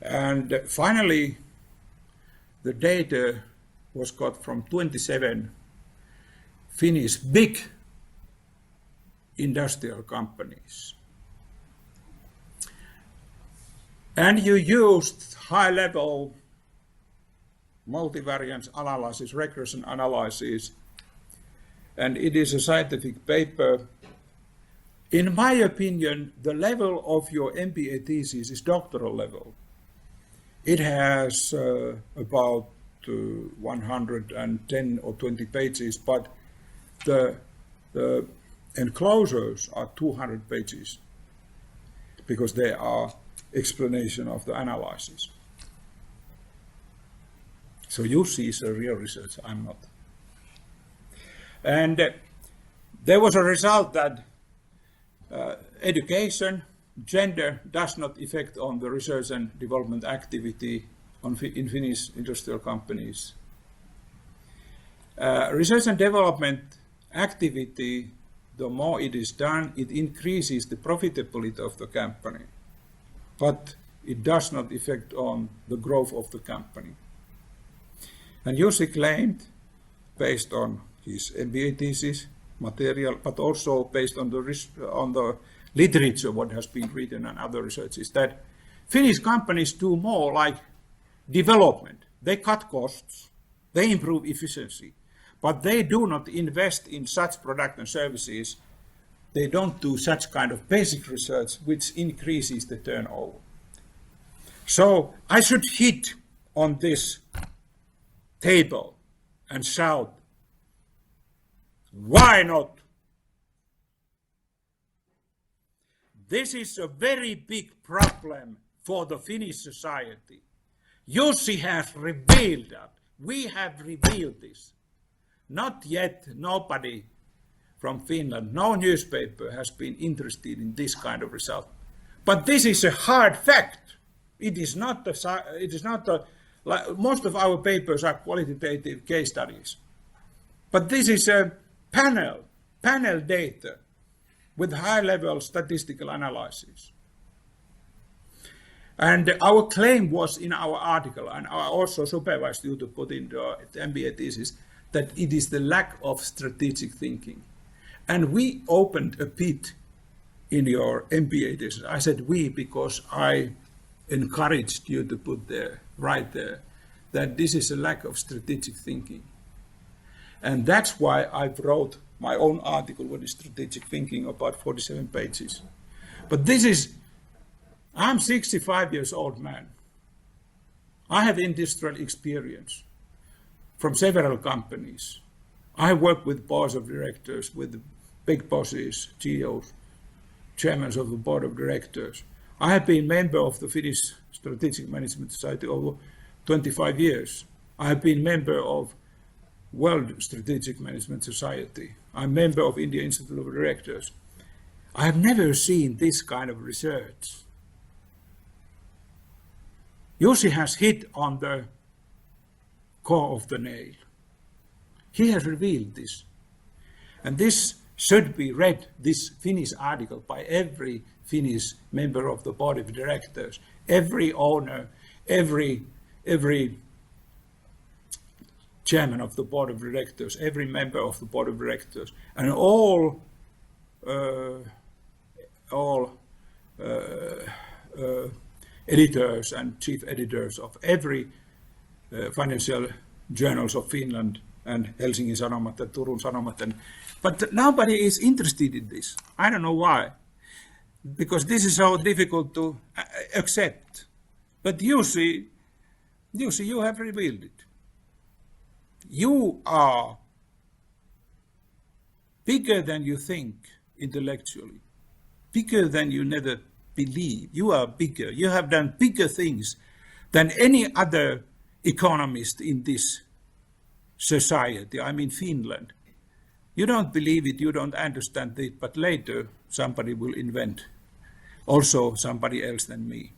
And finally, the data was got from 27 Finnish big industrial companies. And you used high-level multivariance analysis, regression analysis, and it is a scientific paper. In my opinion, the level of your MBA thesis is doctoral level. It has about 110 or 20 pages, but the enclosures are 200 pages because they are explanation of the analysis. So Jussi is a real researcher, I'm not. And there was a result that education, gender does not affect on the research and development activity in Finnish industrial companies. Research and development activity, the more it is done, it increases the profitability of the company, but it does not affect on the growth of the company. And Jussi claimed, based on his MBA thesis material, but also based on the literature, what has been written and other research, is that Finnish companies do more like development. They cut costs, they improve efficiency, but they do not invest in such product and services. They don't do such kind of basic research which increases the turnover. So I should hit on this table and shout, why not? This is a very big problem for the Finnish society. Jussi has revealed that. We have revealed this. Not yet, nobody from Finland, no newspaper has been interested in this kind of result. But this is a hard fact. It is not like most of our papers are qualitative case studies. But this is a panel data with high-level statistical analysis. And our claim was in our article, and I also supervised you to put in the MBA thesis, that it is the lack of strategic thinking. And we opened a pit in your MBA thesis. I said we because I encouraged you to put there, right there, that this is a lack of strategic thinking. And that's why I wrote my own article, What is Strategic Thinking, about 47 pages. But I'm 65 years old man. I have industrial experience from several companies. I work with boards of directors, with big bosses, CEOs, chairmen of the board of directors. I have been member of the Finnish Strategic Management Society over 25 years. I have been member of World Strategic Management Society. I'm member of India Institute of Directors. I have never seen this kind of research. Jussi has hit on the core of the nail. He has revealed this. And this should be read, this Finnish article, by every Finnish member of the board of directors, every owner, every chairman of the board of directors, every member of the board of directors, and all editors and chief editors of every financial journals of Finland and Helsingin Sanomat and Turun Sanomat. But nobody is interested in this. I don't know why. Because this is so difficult to accept. But Jussi, you have revealed it. You are bigger than you think intellectually, bigger than you never believe. You are bigger. You have done bigger things than any other economist in this society, I mean Finland. You don't believe it, you don't understand it, but later somebody will invent also somebody else than me.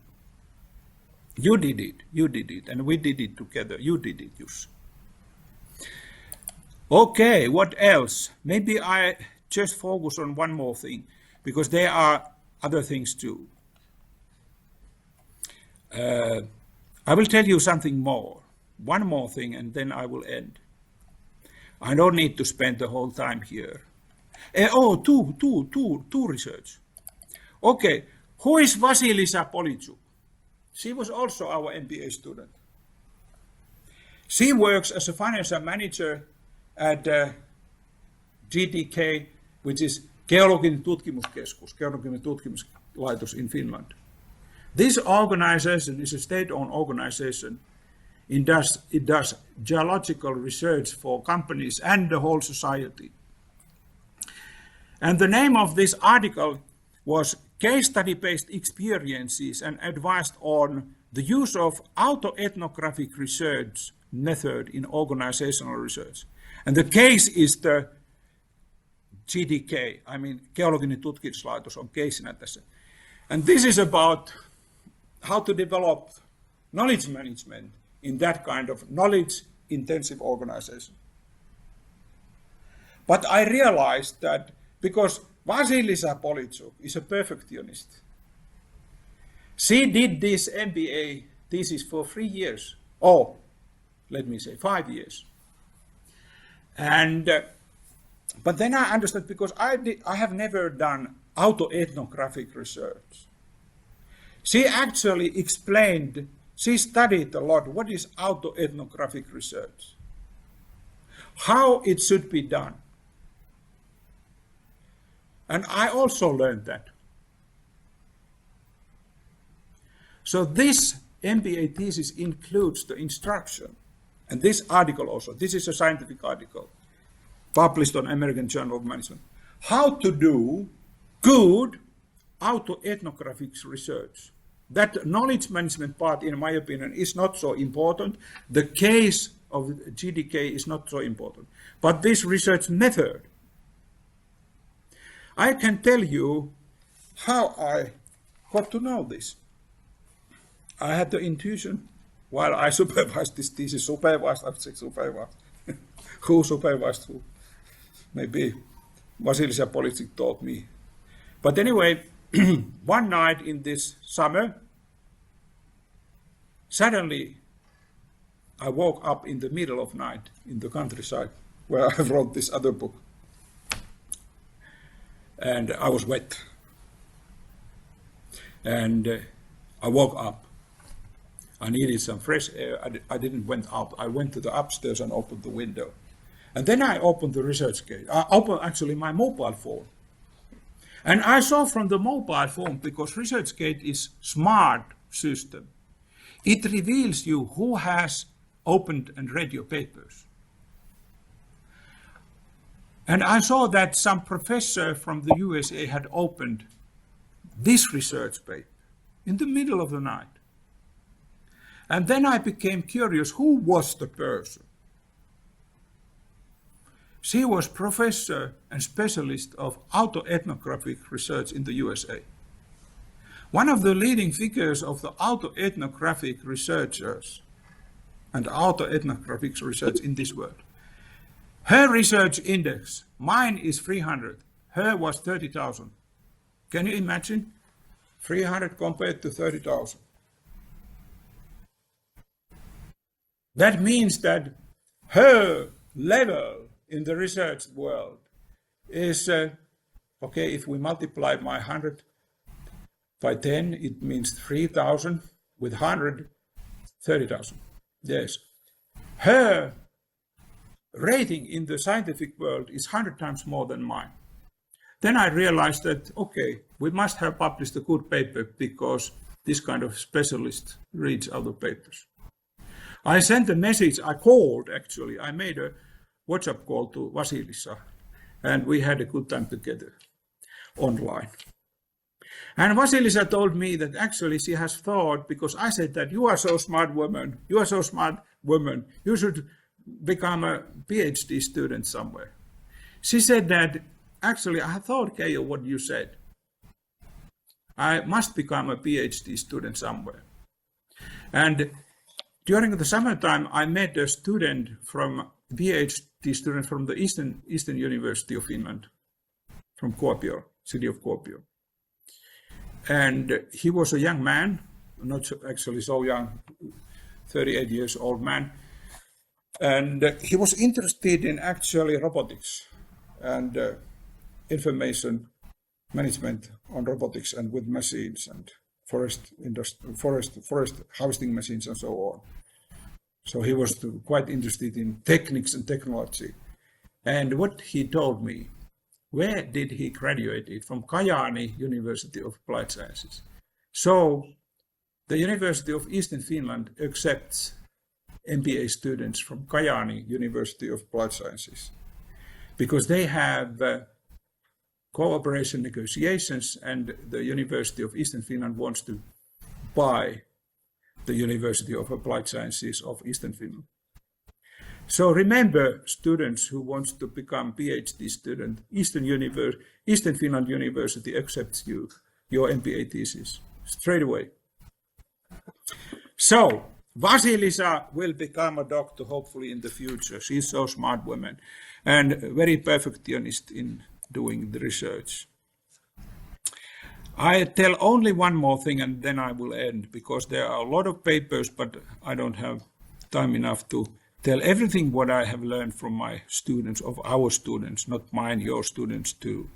You did it, and we did it together. You did it, Jussi. Okay, what else? Maybe I just focus on one more thing, because there are other things too. I will tell you something more. One more thing, and then I will end. I don't need to spend the whole time here. Two research. Okay, who is Vasilisa Polichuk? She was also our MBA student. She works as a financial manager at GTK, which is Geologinen tutkimuskeskus, Geologinen tutkimuslaitos in Finland. This organization is a state-owned organization. It does geological research for companies and the whole society. And the name of this article was Case Study-Based Experiences and Advice on the Use of Autoethnographic Research Method in Organizational Research. And the case is the GTK, I mean Geologinen tutkimuslaitos on caseina tässä. And this is about how to develop knowledge management in that kind of knowledge-intensive organization. But I realized that because Vasilisa Polichuk is a perfectionist, she did this MBA thesis for 3 years, or let me say 5 years. And but then I understood, because I have never done autoethnographic research. She actually explained, she studied a lot what is autoethnographic research, how it should be done. And I also learned that. So this MBA thesis includes the instruction. And this article also, this is a scientific article published on American Journal of Management. How to do good autoethnographic research. That knowledge management part, in my opinion, is not so important. The case of GDK is not so important. But this research method, I can tell you how I got to know this. I had the intuition while I supervised this thesis. Who supervised who? Maybe Vasilisa Politsik told me. But anyway, one night in this summer, suddenly I woke up in the middle of night in the countryside where I wrote this other book. And I was wet. And I woke up. I needed some fresh air. I didn't went out. I went to the upstairs and opened the window. And then I opened the ResearchGate. I opened actually my mobile phone. And I saw from the mobile phone, because ResearchGate is smart system, it reveals you who has opened and read your papers. And I saw that some professor from the USA had opened this research paper in the middle of the night. And then I became curious, who was the person? She was professor and specialist of autoethnographic research in the USA. One of the leading figures of the autoethnographic researchers and autoethnographic research in this world. Her research index, mine is 300, her was 30,000. Can you imagine? 300 compared to 30,000. That means that her level in the research world is, okay, if we multiply my 100 by 10, it means 3,000, with 100, 30,000. Yes. Her rating in the scientific world is 100 times more than mine. Then I realized that, okay, we must have published a good paper, because this kind of specialist reads other papers. I sent a message, I called actually, I made a WhatsApp call to Vasilisa, and we had a good time together online. And Vasilisa told me that actually she has thought, because I said that you are so smart woman, you should become a PhD student somewhere. She said that actually I thought, Keijo, what you said. I must become a PhD student somewhere. And during the summertime, I met a student from PhD student from the Eastern University of Finland, from Kuopio, city of Kuopio. And he was a young man, not actually so young, 38 years old man. And he was interested in actually robotics and information management on robotics and with machines and forest harvesting machines and so on. So he was quite interested in techniques and technology. And what he told me, where did he graduate? From Kajaani University of Applied Sciences. So the University of Eastern Finland accepts MBA students from Kajaani University of Applied Sciences, because they have cooperation negotiations, and the University of Eastern Finland wants to buy the University of Applied Sciences of Eastern Finland. So remember, students who want to become PhD student, Eastern Finland University accepts your MBA thesis straight away. So Vasilisa will become a doctor hopefully in the future. She's so smart woman and very perfectionist in doing the research. I tell only one more thing and then I will end, because there are a lot of papers, but I don't have time enough to tell everything what I have learned from my students, of our students, not mine, your students too.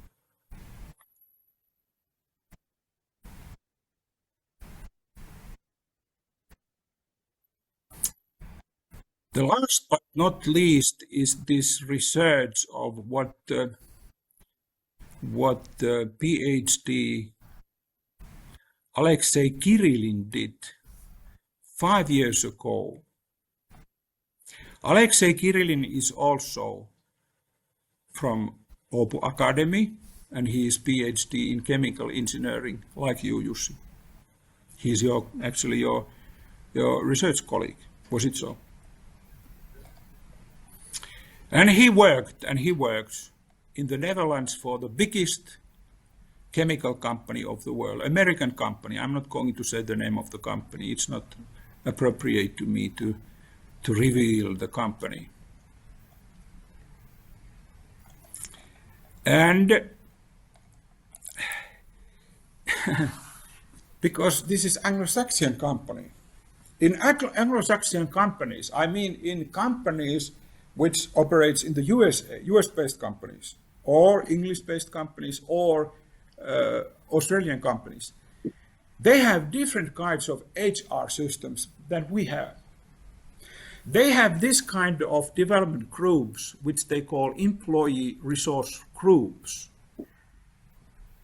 The last but not least is this research of what PhD Alexei Kirillin did 5 years ago. Alexei Kirillin is also from Åbo Academy, and he is PhD in chemical engineering, like you, Jussi. He's actually your research colleague. Was it so? And he works in the Netherlands for the biggest chemical company of the world, American company. I'm not going to say the name of the company. It's not appropriate to me to reveal the company. And because this is Anglo-Saxon company. In Anglo-Saxon companies, I mean in companies which operates in the US-based companies, or English-based companies, or Australian companies. They have different kinds of HR systems than we have. They have this kind of development groups, which they call employee resource groups,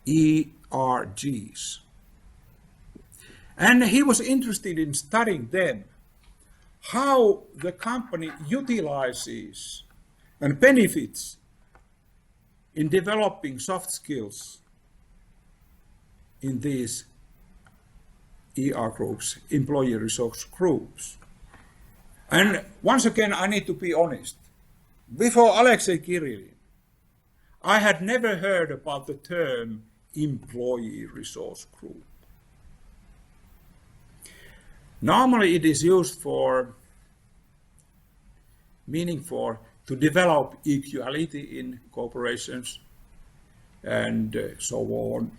ERGs. And he was interested in studying them, how the company utilizes and benefits in developing soft skills in these ER groups, employee resource groups. And once again, I need to be honest. Before Alexei Kirillin, I had never heard about the term employee resource group. Normally it is used for to develop equality in corporations and so on.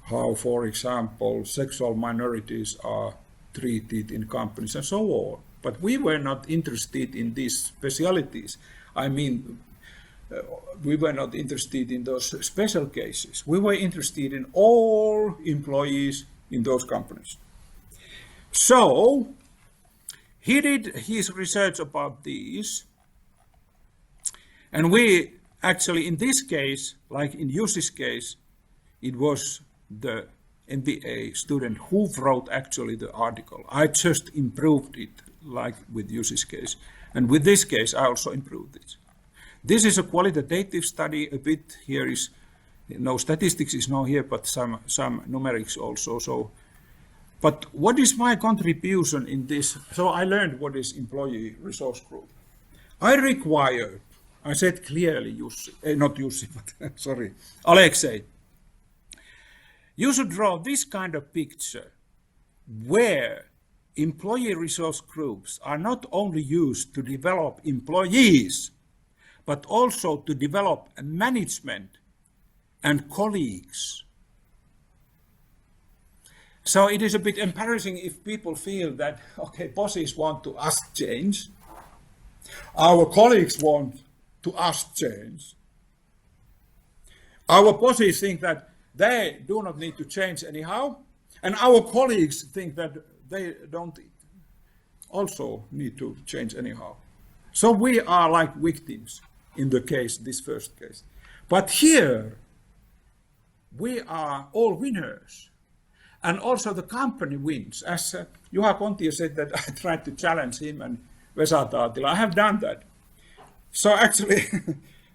How, for example, sexual minorities are treated in companies and so on. But we were not interested in these specialities. I mean, we were not interested in those special cases. We were interested in all employees in those companies. So he did his research about these, and we actually, in this case, like in Jussi's case, it was the MBA student who wrote actually the article. I just improved it, like with Jussi's case, and with this case I also improved it. This is a qualitative study. A bit here is no statistics is not here, but some numerics also. So. But what is my contribution in this? So I learned what is employee resource group. I said clearly, Jussi, not Jussi, but sorry, Alexei, you should draw this kind of picture where employee resource groups are not only used to develop employees, but also to develop management and colleagues. So it is a bit embarrassing if people feel that, okay, bosses want to us change, our colleagues want to us change, our bosses think that they do not need to change anyhow, and our colleagues think that they don't also need to change anyhow. So we are like victims in the case, this first case. But here, we are all winners. And also the company wins. As Juha Kontio said that I tried to challenge him and Vesa Taatila. I have done that. So actually,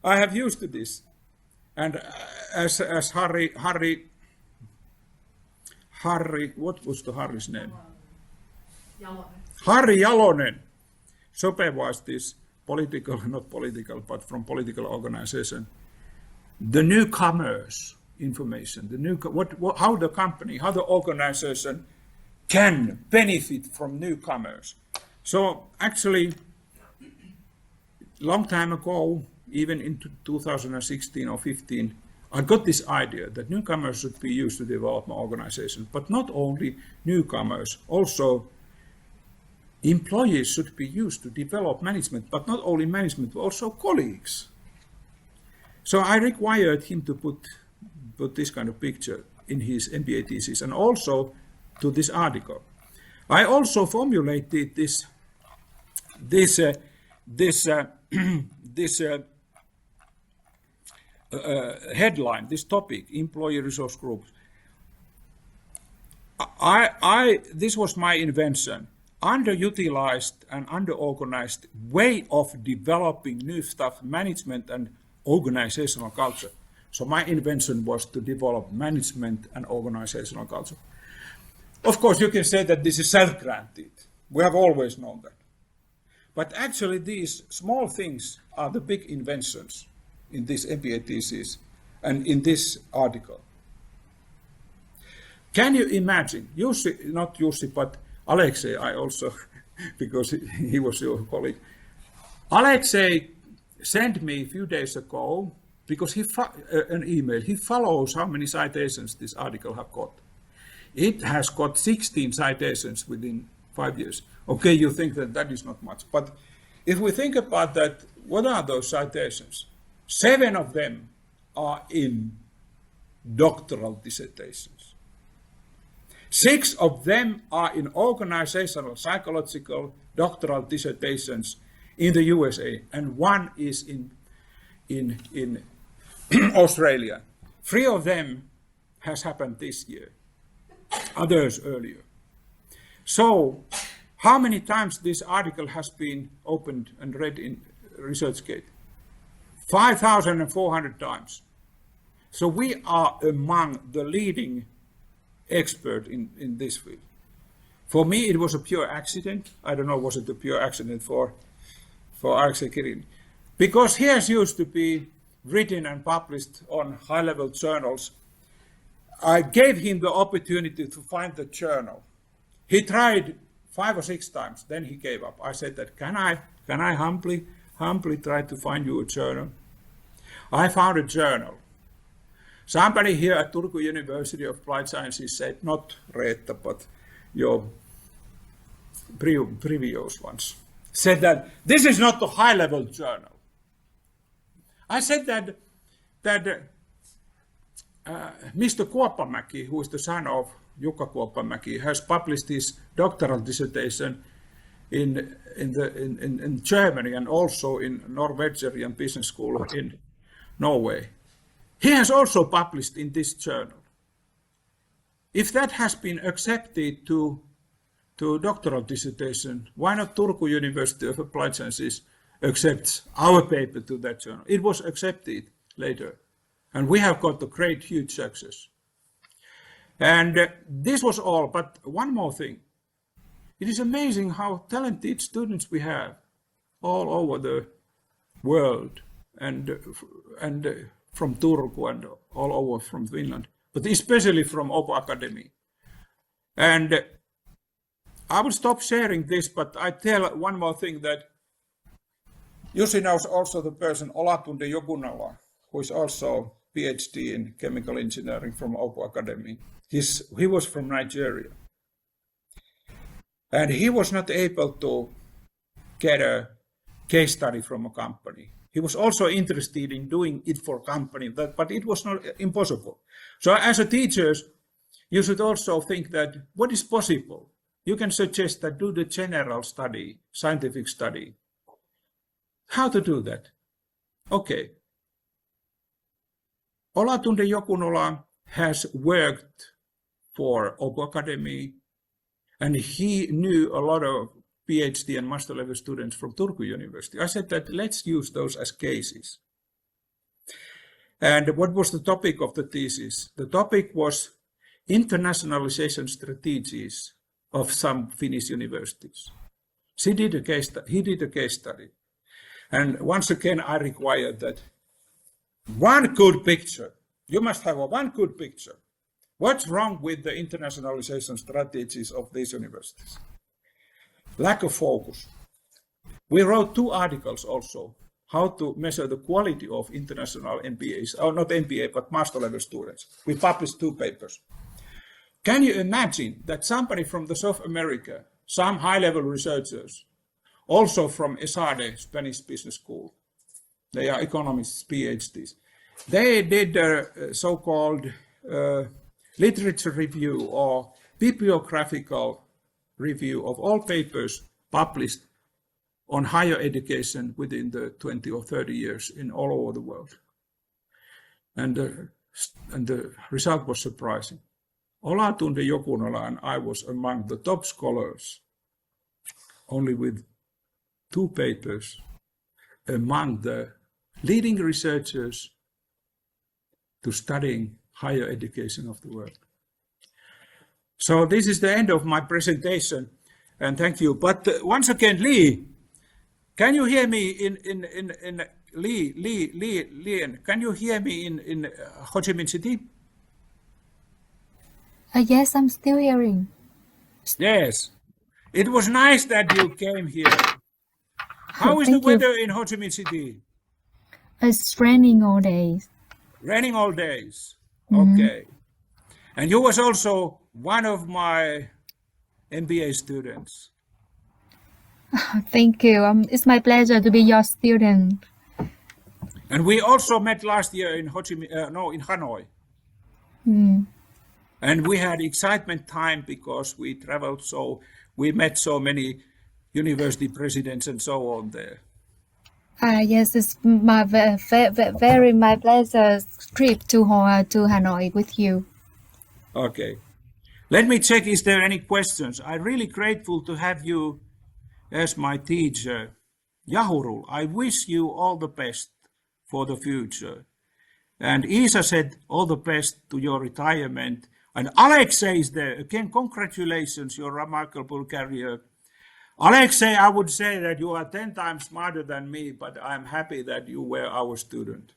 I have used this. And as Harry, what was the Harry's name? Jalonen. Harry Jalonen supervised this not political, but from political organization. The newcomers information, how the company, how the organization can benefit from newcomers. So actually, long time ago, even in 2016 or 15, I got this idea that newcomers should be used to develop my organization, but not only newcomers, also employees should be used to develop management, but not only management, but also colleagues. So I required him to put this kind of picture in his MBA thesis and also to this article. I also formulated this headline, this topic, employee resource groups. This was my invention. Underutilized and underorganized way of developing new staff management and organizational culture. So my invention was to develop management and organizational culture. Of course, you can say that this is self-granted. We have always known that. But actually, these small things are the big inventions in this MBA thesis and in this article. Can you imagine, Jussi, not Jussi, but Alexei, I also, because he was your colleague. Alexei sent me a few days ago, because an email, he follows how many citations this article have got. It has got 16 citations within 5 years. Okay, you think that that is not much, but if we think about that, what are those citations? 7 of them are in doctoral dissertations. 6 of them are in organizational psychological doctoral dissertations in the USA, and 1 is in Australia. 3 of them has happened this year, others earlier. So, how many times this article has been opened and read in ResearchGate? 5,400 times. So we are among the leading expert in this field. For me, it was a pure accident. I don't know, was it a pure accident for Alexei Kirin? Because he has used to be written and published on high-level journals. I gave him the opportunity to find the journal. He tried 5 or 6 times, then he gave up. I said that, can I humbly try to find you a journal? I found a journal. Somebody here at Turku University of Applied Sciences said, not Reetta, but your previous ones, said that this is not a high-level journal. I said that Mr. Kuoppamäki, who is the son of Jukka Kuoppamäki, has published his doctoral dissertation in Germany and also in Norwegian Business School in Norway. He has also published in this journal. If that has been accepted to doctoral dissertation, why not Turku University of Applied Sciences accepts our paper to that journal? It was accepted later, and we have got a great, huge success. And this was all, but one more thing. It is amazing how talented students we have all over the world and from Turku and all over from Finland, but especially from Åbo Academy. And I will stop sharing this, but I tell one more thing that Jussi knows also the person Olatunde Jokunala, who is also PhD in chemical engineering from Åbo Academy. He was from Nigeria. And he was not able to get a case study from a company. He was also interested in doing it for a company, but it was not impossible. So as a teacher, you should also think that what is possible? You can suggest that do the general study, scientific study. How to do that? Okay. Olatunde Jokunala has worked for Åbo Academy, and he knew a lot of PhD and master level students from Turku University. I said that let's use those as cases. And what was the topic of the thesis? The topic was internationalization strategies of some Finnish universities. He did a case study. And once again, I required that one good picture. You must have one good picture. What's wrong with the internationalization strategies of these universities? Lack of focus. We wrote 2 articles also, how to measure the quality of international MBAs, or not MBA, but master level students. We published 2 papers. Can you imagine that somebody from the South America some high-level researchers, also from ESADE, Spanish Business School. They are economists, PhDs. They did a so-called literature review or bibliographical review of all papers published on higher education within the 20 or 30 years in all over the world. And the result was surprising. Olatunde Jokunola and I was among the top scholars, only with 2 papers, among the leading researchers to studying higher education of the world. So this is the end of my presentation, and thank you. But once again, Lee, can you hear me in Lee, can you hear me in Ho Chi Minh City? Yes, I'm still hearing. Yes. It was nice that you came here. How is the Thank you. weather in Ho Chi Minh City? It's raining all day. Raining all days. Okay. And you was also one of my MBA students. Thank you. It's my pleasure to be your student. And we also met last year in in Hanoi. And we had excitement time because we traveled, so we met so many university presidents and so on there. Yes, it's my very my pleasure trip to Hanoi with you. Okay. Let me check, is there any questions? I'm really grateful to have you as my teacher. Yahurul, I wish you all the best for the future. And Isa said all the best to your retirement. And Alexei is there. Again, congratulations, your remarkable career. Alexei, I would say that you are 10 times smarter than me, but I'm happy that you were our student.